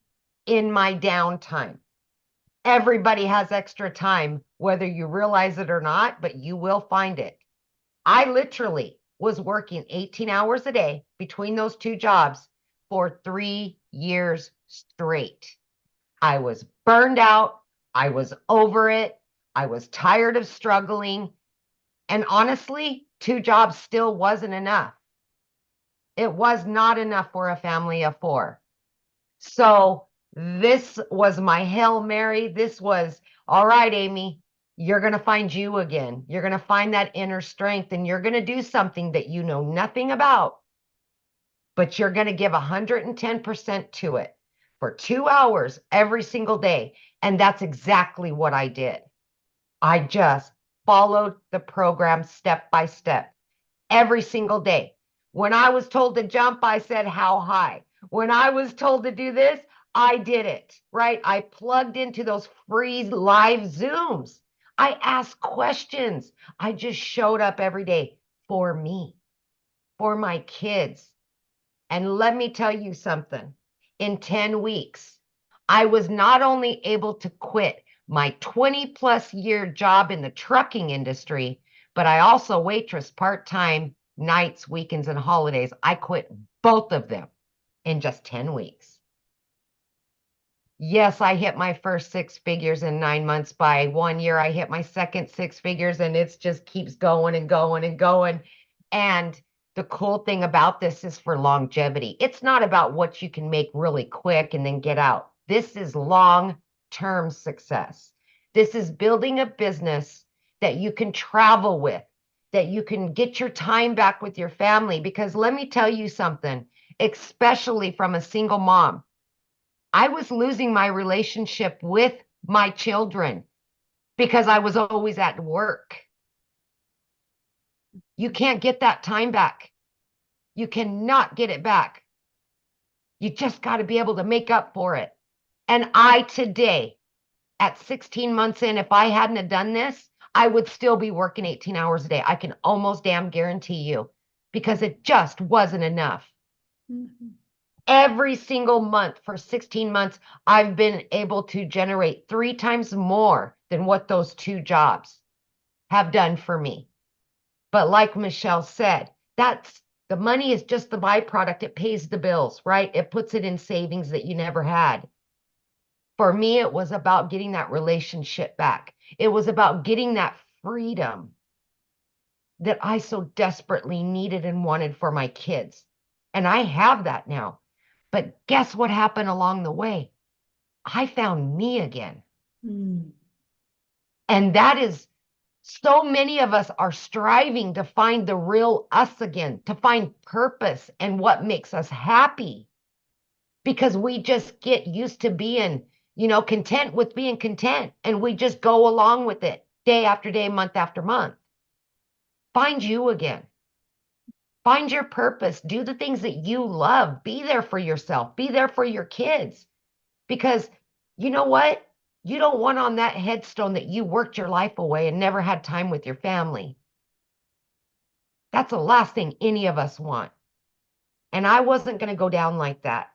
in my downtime. Everybody has extra time, whether you realize it or not, but you will find it. I literally was working 18 hours a day between those 2 jobs for 3 years straight. I was burned out. I was over it. I was tired of struggling. And honestly, 2 jobs still wasn't enough. It was not enough for a family of 4. So this was my Hail Mary. This was, all right, Amy, you're going to find you again. You're going to find that inner strength and you're going to do something that you know nothing about, but you're going to give 110% to it for 2 hours every single day. And that's exactly what I did. I just followed the program step by step every single day. When I was told to jump, I said, how high? When I was told to do this, I did it, right? I plugged into those free live Zooms. I asked questions. I just showed up every day for me, for my kids. And let me tell you something. In 10 weeks, I was not only able to quit my 20+ year job in the trucking industry, but I also waitress part-time, nights, weekends, and holidays. I quit both of them in just 10 weeks. Yes, I hit my first 6 figures in 9 months. By 1 year, I hit my second 6 figures, and it just keeps going and going and going. And the cool thing about this is for longevity. It's not about what you can make really quick and then get out. This is long-term success. This is building a business that you can travel with, that you can get your time back with your family. Because let me tell you something, especially from a single mom, I was losing my relationship with my children because I was always at work. You can't get that time back. You cannot get it back. You just got to be able to make up for it. And I today, at 16 months in, if I hadn't have done this, I would still be working 18 hours a day. I can almost damn guarantee you, because it just wasn't enough. Mhm. Every single month for 16 months, I've been able to generate 3 times more than what those 2 jobs have done for me. But like Michelle said, that's the money is just the byproduct. It pays the bills, right? It puts it in savings that you never had. For me, it was about getting that relationship back. It was about getting that freedom that I so desperately needed and wanted for my kids. And I have that now. But guess what happened along the way? I found me again. Mm. And that is, so many of us are striving to find the real us again, to find purpose and what makes us happy. Because we just get used to being, content with being content. And we just go along with it day after day, month after month. Find you again. Find your purpose. Do the things that you love. Be there for yourself. Be there for your kids. Because you know what? You don't want on that headstone that you worked your life away and never had time with your family. That's the last thing any of us want. And I wasn't going to go down like that.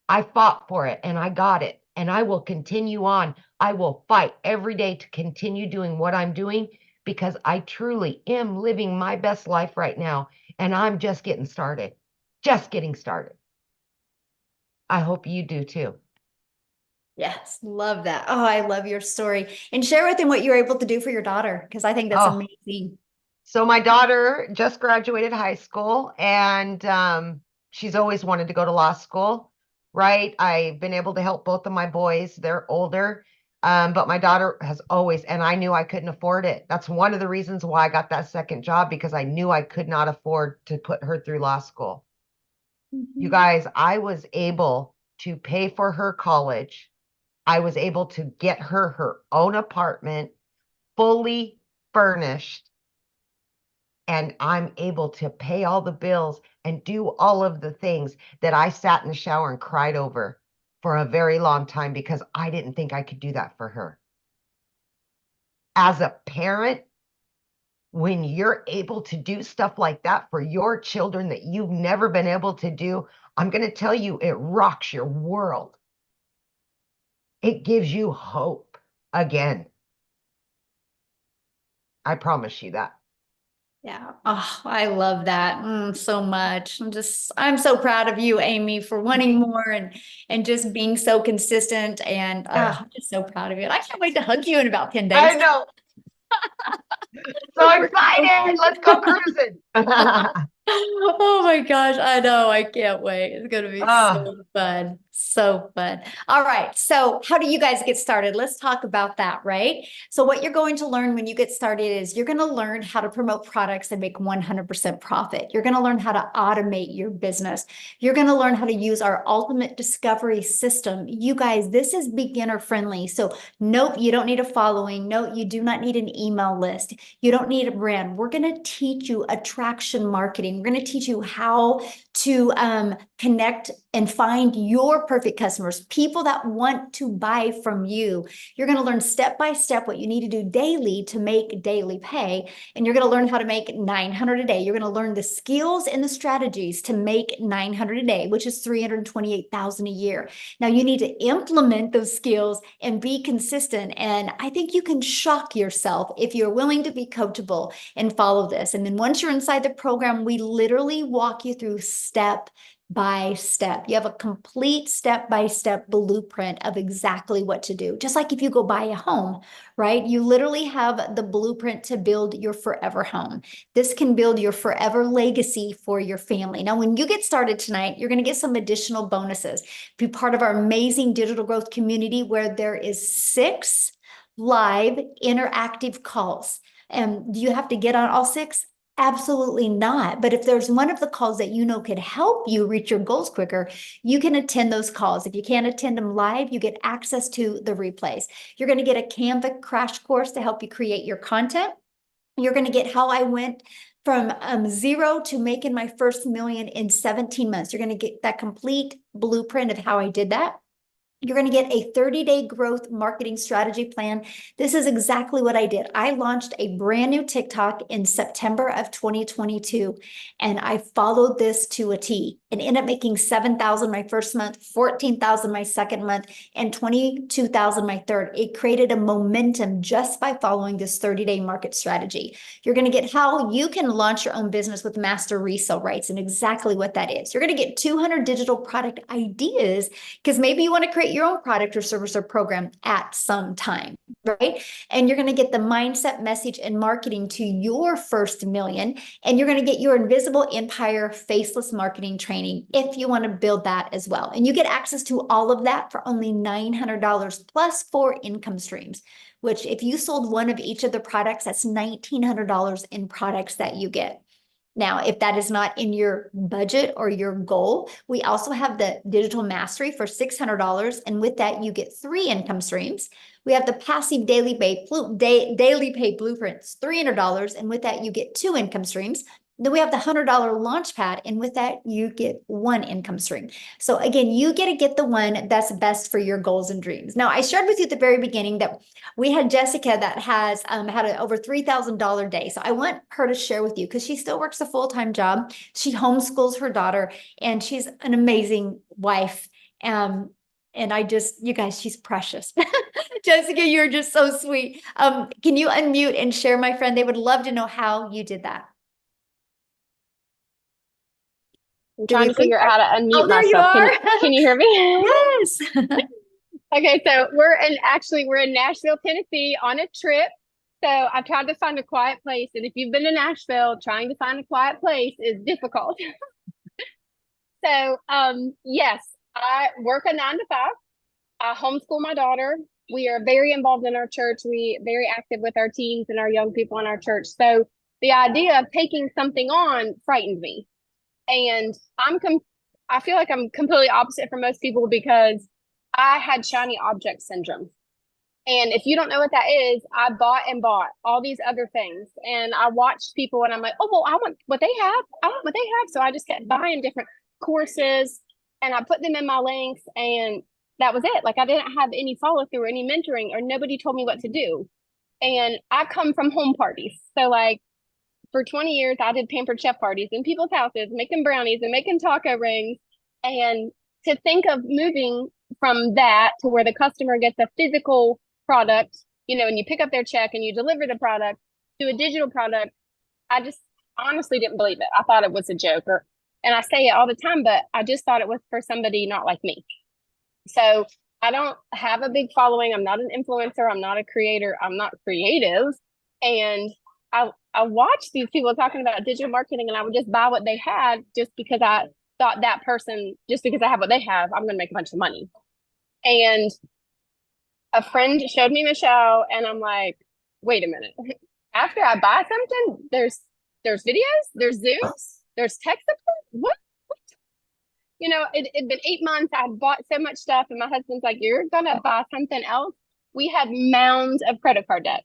I fought for it and I got it. And I will continue on. I will fight every day to continue doing what I'm doing, because I truly am living my best life right now. And I'm just getting started. Just getting started. I hope you do too. Yes, love that. Oh, I love your story. And share with them what you were able to do for your daughter, because I think that's Oh. amazing. So my daughter just graduated high school, and she's always wanted to go to law school, right? I've been able to help both of my boys. They're older, but my daughter has always, and I knew I couldn't afford it. That's one of the reasons why I got that second job, because I knew I could not afford to put her through law school. You guys, I was able to pay for her college. I was able to get her own apartment, fully furnished. And I'm able to pay all the bills and do all of the things that I sat in the shower and cried over for a very long time, because I didn't think I could do that for her. As a parent, when you're able to do stuff like that for your children that you've never been able to do, I'm going to tell you, it rocks your world. It gives you hope again. I promise you that. Yeah. Oh, I love that so much. I'm so proud of you, Amy, for wanting more and just being so consistent. And I'm just so proud of you. And I can't wait to hug you in about 10 days. I know. So excited. Let's go cruising. Oh my gosh, I know. I can't wait. It's going to be Ah. so fun. So fun. All right. So how do you guys get started? Let's talk about that, right? So what you're going to learn when you get started is you're going to learn how to promote products and make 100% profit. You're going to learn how to automate your business. You're going to learn how to use our ultimate discovery system. You guys, this is beginner friendly. So nope, you don't need a following. No, you do not need an email list. You don't need a brand. We're going to teach you attraction marketing. We're going to teach you how to connect and find your perfect customers, people that want to buy from you. You're going to learn step by step what you need to do daily to make daily pay. And you're going to learn how to make 900 a day. You're going to learn the skills and the strategies to make 900 a day, which is 328,000 a year. Now you need to implement those skills and be consistent. And I think you can shock yourself if you're willing to be coachable and follow this. And then once you're inside the program, we literally walk you through step by step. You have a complete step-by-step blueprint of exactly what to do. Just like if you go buy a home, right? You literally have the blueprint to build your forever home. This can build your forever legacy for your family. Now, when you get started tonight, you're going to get some additional bonuses. Be part of our amazing digital growth community where there is 6 live interactive calls. And do you have to get on all 6? Absolutely not. But if there's one of the calls that you know could help you reach your goals quicker, you can attend those calls. If you can't attend them live, you get access to the replays. You're going to get a Canva crash course to help you create your content. You're going to get how I went from 0 to making my first million in 17 months. You're going to get that complete blueprint of how I did that. You're going to get a 30-day growth marketing strategy plan. This is exactly what I did. I launched a brand new TikTok in September of 2022, and I followed this to a T and ended up making 7,000 my first month, 14,000 my second month, and 22,000 my third. It created a momentum just by following this 30-day market strategy. You're going to get how you can launch your own business with master resale rights and exactly what that is. You're going to get 200 digital product ideas because maybe you want to create your own product or service or program at some time, right? And you're going to get the mindset, message, and marketing to your first million. And you're going to get your invisible empire faceless marketing training if you want to build that as well. And you get access to all of that for only $900 plus 4 income streams, which if you sold one of each of the products, that's $1,900 in products that you get. Now, if that is not in your budget or your goal, we also have the digital mastery for $600. And with that, you get 3 income streams. We have the passive daily pay blueprints, $300. And with that, you get 2 income streams. Then we have the $100 launch pad. And with that, you get 1 income stream. So again, you get to get the one that's best for your goals and dreams. Now, I shared with you at the very beginning that we had Jessica that has had an over $3,000 day. So I want her to share with you because she still works a full-time job. She homeschools her daughter and she's an amazing wife. And I just, you guys, she's precious. Jessica, you're just so sweet. Can you unmute and share, my friend? They would love to know how you did that. I'm trying to figure out how to unmute Oh, there myself. you are. Can you hear me? Yes. Okay, so we're in Nashville, Tennessee on a trip. So I've tried to find a quiet place. And if you've been to Nashville, trying to find a quiet place is difficult. So yes, I work a 9 to 5. I homeschool my daughter. We are very involved in our church. We very active with our teens and our young people in our church. So the idea of taking something on frightened me. And I feel like I'm completely opposite from most people because I had shiny object syndrome. And if you don't know what that is, I bought all these other things. And I watched people and I'm like, oh, well, I want what they have. I want what they have. So I just kept buying different courses and I put them in my links and that was it. Like I didn't have any follow through or any mentoring or nobody told me what to do. And I come from home parties. So like, for 20 years, I did pampered chef parties in people's houses, making brownies and making taco rings. And to think of moving from that to where the customer gets a physical product, and you pick up their check and you deliver the product to a digital product, I just honestly didn't believe it. I thought it was a joke. And I say it all the time, but I just thought it was for somebody not like me. So I don't have a big following. I'm not an influencer. I'm not a creator. I'm not creative. And I watched these people talking about digital marketing and I would just buy what they had just because I thought that person, just because I have what they have, I'm going to make a bunch of money. And a friend showed me Michelle and I'm like, wait a minute. After I buy something, there's videos, there's Zooms, there's tech support. What? It'd been 8 months. I had bought so much stuff and my husband's like, you're going to buy something else. We had mounds of credit card debt.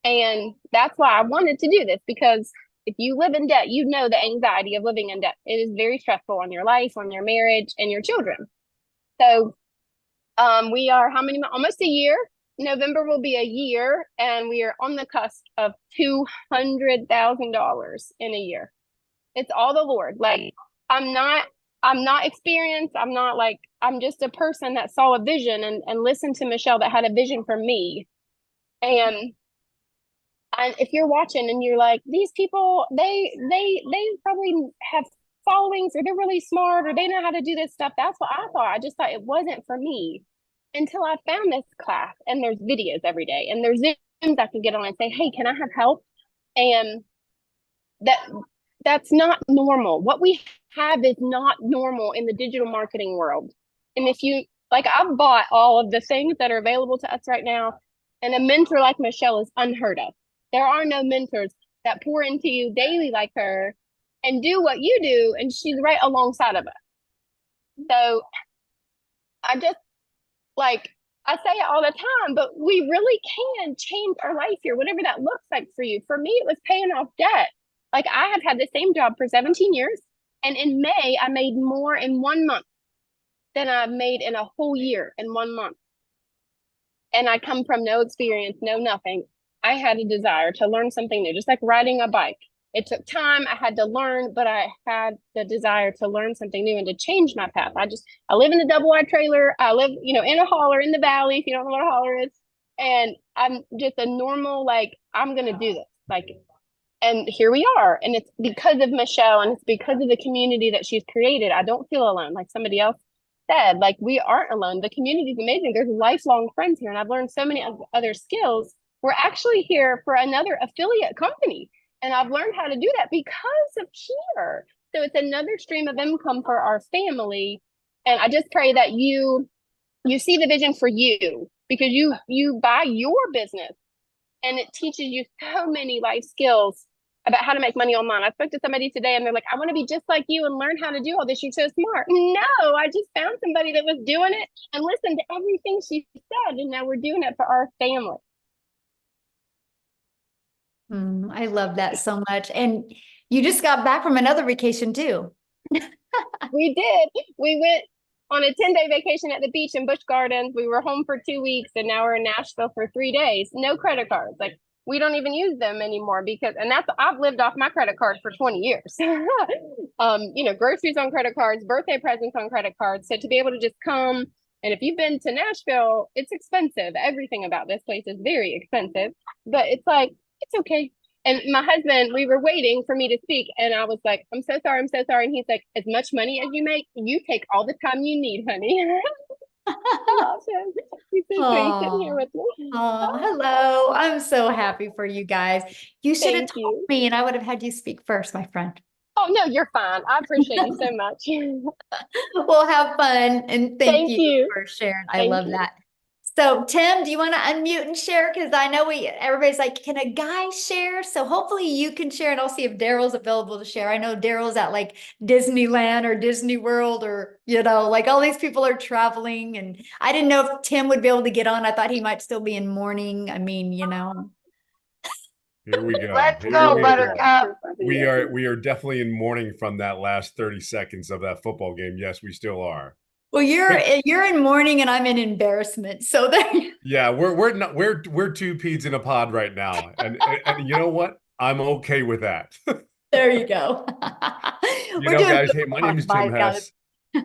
And that's why I wanted to do this, because if you live in debt, you know the anxiety of living in debt. It is very stressful on your life, on your marriage, and your children. So we are almost a year. November will be a year, and we are on the cusp of $200,000 in a year. It's all the Lord. Like I'm not experienced. I'm just a person that saw a vision and listened to Michelle that had a vision for me. And if you're watching and you're like, these people, they probably have followings or they're really smart or they know how to do this stuff. That's what I thought. I just thought it wasn't for me until I found this class and there's videos every day and there's Zooms I can get on and say, hey, can I have help? And that's not normal. What we have is not normal in the digital marketing world. And if you, I've bought all of the things that are available to us right now, and a mentor like Michelle is unheard of. There are no mentors that pour into you daily like her and do what you do, and she's right alongside of us. So I just, I say it all the time, but we really can change our life here, whatever that looks like for you. For me, it was paying off debt. I have had the same job for 17 years, and in May, I made more in 1 month than I've made in a whole year in 1 month. And I come from no experience, no nothing. I had a desire to learn something new, just like riding a bike. It took time. I had to learn, but I had the desire to learn something new and to change my path. I live in a double wide trailer. I live, in a holler in the valley, if you don't know what a holler is. And I'm just a normal, like, I'm going to do this. Like, and here we are. And it's because of Michelle, and it's because of the community that she's created. I don't feel alone. Like somebody else said, like, we aren't alone. The community is amazing. There's lifelong friends here. And I've learned so many other skills. We're actually here for another affiliate company. And I've learned how to do that because of here. So it's another stream of income for our family. And I just pray that you see the vision for you, because you buy your business and it teaches you so many life skills about how to make money online. I spoke to somebody today and they're like, I want to be just like you and learn how to do all this. You're so smart. No, I just found somebody that was doing it and listened to everything she said. And now we're doing it for our family. I love that so much. And you just got back from another vacation too. We did. We went on a 10-day vacation at the beach in Busch Gardens. We were home for 2 weeks and now we're in Nashville for 3 days. No credit cards. Like, we don't even use them anymore I've lived off my credit cards for 20 years. Groceries on credit cards, birthday presents on credit cards. So to be able to just come, and if you've been to Nashville, it's expensive. Everything about this place is very expensive, but it's like, it's okay. And my husband, we were waiting for me to speak. And I was like, I'm so sorry. I'm so sorry. And he's like, as much money as you make, you take all the time you need, honey. He's so sweet sitting here with me. Oh, hello. I'm so happy for you guys. You should have Thank told you. me and I would have had you speak first, my friend. Oh, no, you're fine. I appreciate you so much. We'll have fun. And thank Thank you you. for sharing. I Thank love you. that. So Tim, do you want to unmute and share? Because I know everybody's like, can a guy share? So hopefully you can share, and I'll see if Daryl's available to share. I know Daryl's at like Disneyland or Disney World, or like all these people are traveling, and I didn't know if Tim would be able to get on. I thought he might still be in mourning. I mean, Here we go. Let's Here go, we Buttercup. We are definitely in mourning from that last 30 seconds of that football game. Yes, we still are. Well, you're in mourning and I'm in embarrassment. So there. Yeah, we're two peas in a pod right now, and you know what? I'm okay with that. There you go. Guys. Hey, my name is Tim Hess.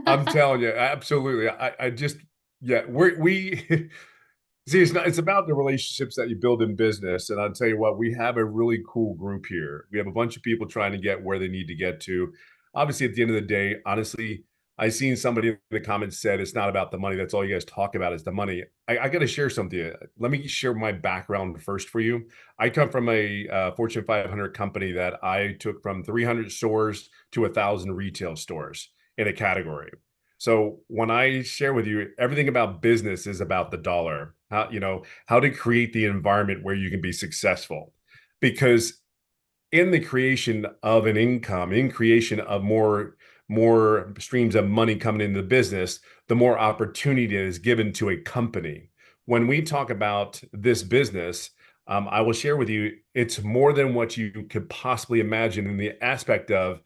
I'm telling you, absolutely. We see. It's about the relationships that you build in business, and I'll tell you what, we have a really cool group here. We have a bunch of people trying to get where they need to get to. Obviously, at the end of the day, honestly, I seen somebody in the comments said it's not about the money. That's all you guys talk about is the money. I got to share something. Let me share my background first for you. I come from a Fortune 500 company that I took from 300 stores to 1,000 retail stores in a category. So when I share with you, everything about business is about the dollar. How to create the environment where you can be successful. Because in the creation of an income, in creation of more streams of money coming into the business, the more opportunity is given to a company. When we talk about this business, I will share with you, it's more than what you could possibly imagine in the aspect of,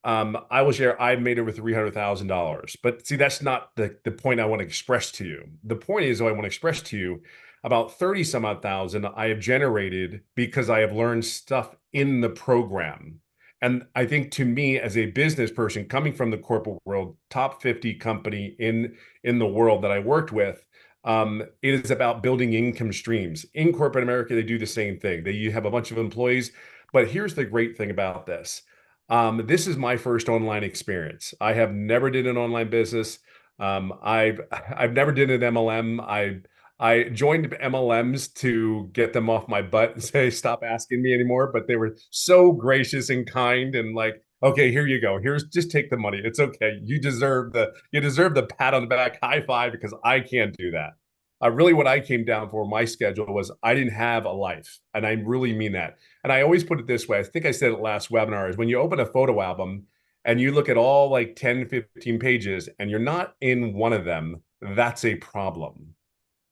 I will share, I've made over $300,000. But see, that's not the point I want to express to you. The point is, I want to express to you about 30 some odd thousand I have generated because I have learned stuff in the program. And I think, to me, as a business person coming from the corporate world, top 50 company in the world that I worked with, it is about building income streams. In corporate America, they do the same thing. You have a bunch of employees, but here's the great thing about this. This is my first online experience. I have never did an online business. I've never did an MLM. I joined MLMs to get them off my butt and say, stop asking me anymore. But they were so gracious and kind and like, okay, here you go. Just take the money. It's okay. You deserve the pat on the back, high five, because I can't do that. Really what I came down for, my schedule was I didn't have a life. And I really mean that. And I always put it this way. I think I said it last webinar, is when you open a photo album and you look at all like 10, 15 pages and you're not in one of them, that's a problem.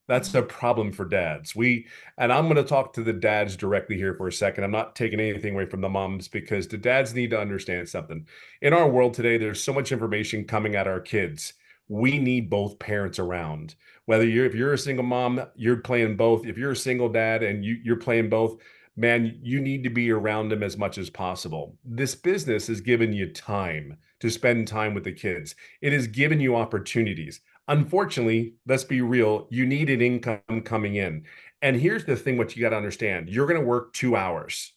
That's a problem for dads. And I'm going to talk to the dads directly here for a second. I'm not taking anything away from the moms, because the dads need to understand something. In our world today, there's so much information coming at our kids. we need both parents around. Whether if you're a single mom, you're playing both. If you're a single dad and you're playing both, man, you need to be around them as much as possible. This business has given you time to spend time with the kids. It has given you opportunities. Unfortunately, let's be real, you need an income coming in. And here's the thing, what you got to understand, you're going to work 2 hours.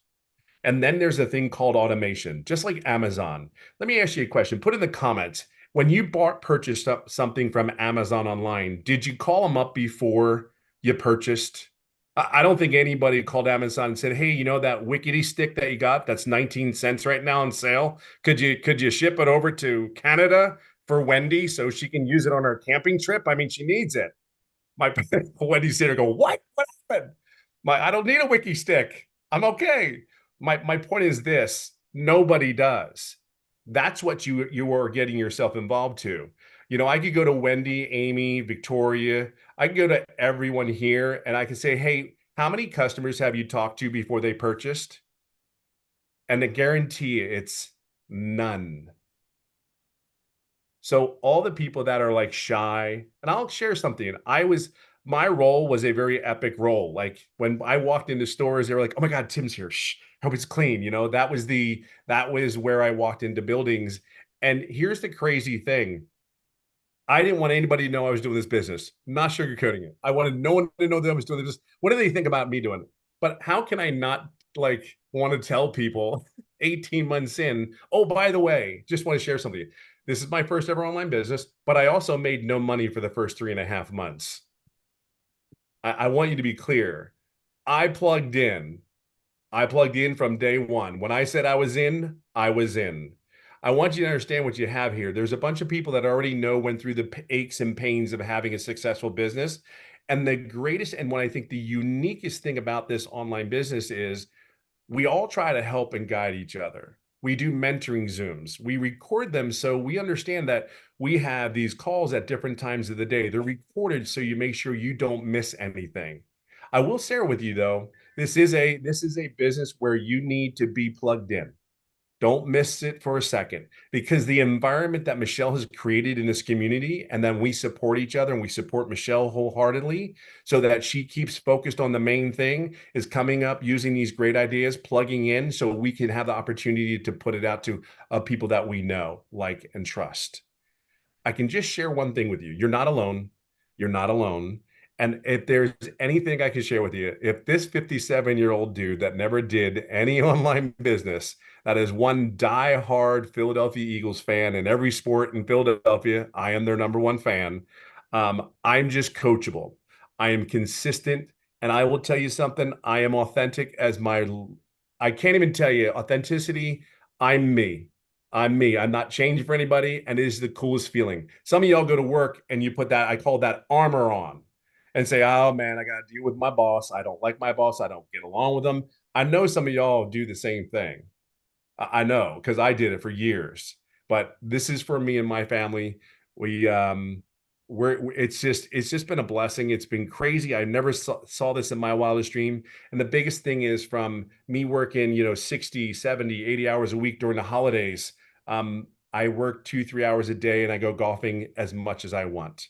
And then there's a thing called automation, just like Amazon. Let me ask you a question. Put in the comments, when you purchased something from Amazon online, did you call them up before you purchased? I don't think anybody called Amazon and said, "Hey, you know that Wickety stick that you got that's 19 cents right now on sale? Could you ship it over to Canada for Wendy so she can use it on her camping trip? I mean, she needs it." My Wendy's there go, "What? What happened? I don't need a Wiki stick. I'm okay." My point is this: nobody does. That's what you are getting yourself involved to. You know, I could go to Wendy, Amy, Victoria. I can go to everyone here and I can say, "Hey, how many customers have you talked to before they purchased?" And I guarantee you it's none. So all the people that are like shy, and I'll share something. My role was a very epic role. Like when I walked into stores, they were like, "Oh my God, Tim's here. Shh, hope it's clean." You know, that was where I walked into buildings. And here's the crazy thing. I didn't want anybody to know I was doing this business. Not sugarcoating it. I wanted no one to know that I was doing this. What do they think about me doing it? But how can I not like want to tell people 18 months in, "Oh, by the way, just want to share something. This is my first ever online business, but I also made no money for the first 3.5 months." I want you to be clear. I plugged in. I plugged in from day one. When I said I was in, I was in. I want you to understand what you have here. There's a bunch of people that already went through the aches and pains of having a successful business. And the greatest, and what I think the uniquest thing about this online business is we all try to help and guide each other. We do mentoring Zooms. We record them so we understand that we have these calls at different times of the day. They're recorded so you make sure you don't miss anything. I will share with you though, this is a business where you need to be plugged in. Don't miss it for a second, because the environment that Michelle has created in this community, and then we support each other and we support Michelle wholeheartedly so that she keeps focused on the main thing, is coming up using these great ideas, plugging in so we can have the opportunity to put it out to people that we know, like, and trust. I can just share one thing with you. You're not alone. You're not alone. And if there's anything I can share with you, if this 57-year-old dude that never did any online business, that is one die-hard Philadelphia Eagles fan in every sport in Philadelphia, I am their #1 fan. I'm just coachable. I am consistent. And I will tell you something, I am authentic I can't even tell you, authenticity, I'm me. I'm me. I'm not changing for anybody. And it is the coolest feeling. Some of y'all go to work and you put that, I call that armor on, and say, "Oh man, I got to deal with my boss. I don't like my boss. I don't get along with them." I know some of y'all do the same thing. I know, because I did it for years. But this is for me and my family. It's just been a blessing. It's been crazy. I never saw this in my wildest dream. And the biggest thing is, from me working, 60, 70, 80 hours a week during the holidays, I work 2-3 hours a day and I go golfing as much as I want.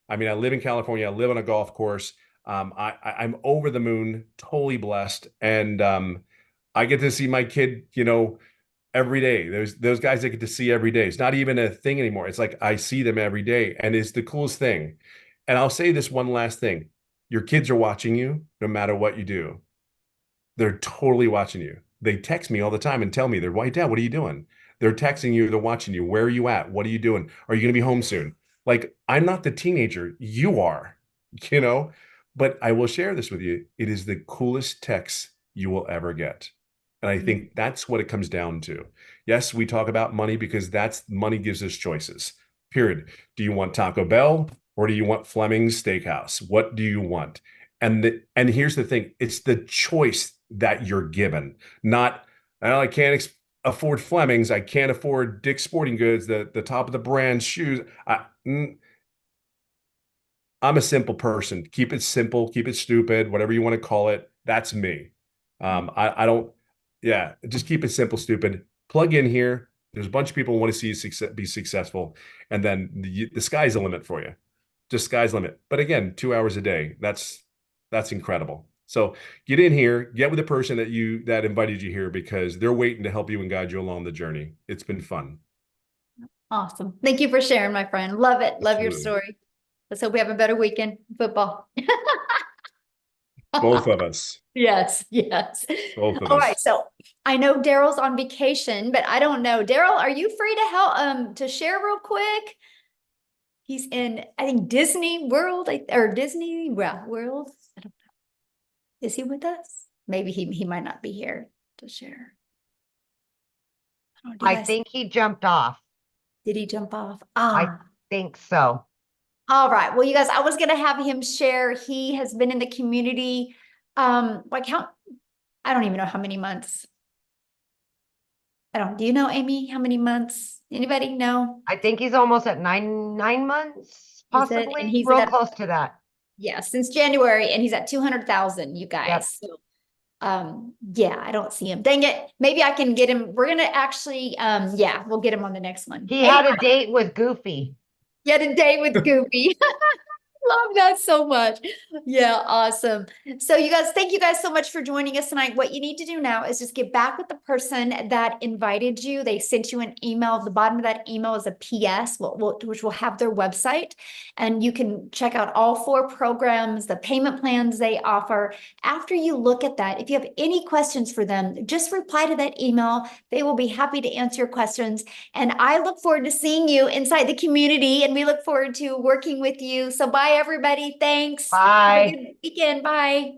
I mean, I live in California. I live on a golf course. I'm over the moon, totally blessed. And I get to see my kid, every day. Those guys I get to see every day. It's not even a thing anymore. It's like I see them every day, and it's the coolest thing. And I'll say this one last thing. Your kids are watching you no matter what you do. They're totally watching you. They text me all the time and tell me, "Why, Dad, what are you doing?" They're texting you, they're watching you. "Where are you at? What are you doing? Are you going to be home soon?" Like, I'm not the teenager. You are, but I will share this with you. It is the coolest text you will ever get. And I think that's what it comes down to. Yes, we talk about money because money gives us choices, period. Do you want Taco Bell or do you want Fleming's Steakhouse? What do you want? And here's the thing. It's the choice that you're given, not, I can't afford Fleming's. I can't afford Dick's Sporting Goods, the top of the brand shoes. I'm a simple person. Keep it simple, keep it stupid, whatever you want to call it. That's me. I don't, yeah, just keep it simple, stupid. Plug in here, There's a bunch of people who want to see you be successful, and then the sky's the limit for you. Just sky's the limit. But again, 2 hours a day, that's incredible. So get in here, get with the person that invited you here, because they're waiting to help you and guide you along the journey. It's been fun. Awesome. Thank you for sharing, my friend. Love it. Love your Absolutely. story. Let's hope we have a better weekend in football. Both of us. Yes, yes. Both of All us. right, so I know Daryl's on vacation, but I don't know. Daryl, are you free to help to share real quick? He's in, I think, Disney World or Disney World. I don't know. Is he with us? Maybe he might not be here to share. Do you I guys- think he jumped off. Did he jump off? Think so. All right. Well, you guys, I was gonna have him share. He has been in the community, like I don't even know how many months. Do you know, Amy, how many months? Anybody know? I think he's almost at nine months, He said- and possibly. he's Real at- close to that. Yeah, since January, and he's at 200,000, you guys. So, yeah, I don't see him. Dang it. Maybe I can get him. We're gonna actually, yeah, we'll get him on the next one. He had a date with Goofy. He had a date with Goofy. Love that so much. Yeah, awesome. So you guys, thank you guys so much for joining us tonight. What you need to do now is just get back with the person that invited you. They sent you an email. The bottom of that email is a PS, which will have their website. And you can check out all 4 programs, the payment plans they offer. After you look at that, if you have any questions for them, just reply to that email. They will be happy to answer your questions. And I look forward to seeing you inside the community, and we look forward to working with you. So bye, everybody. Thanks. Have a Bye. good weekend. Bye.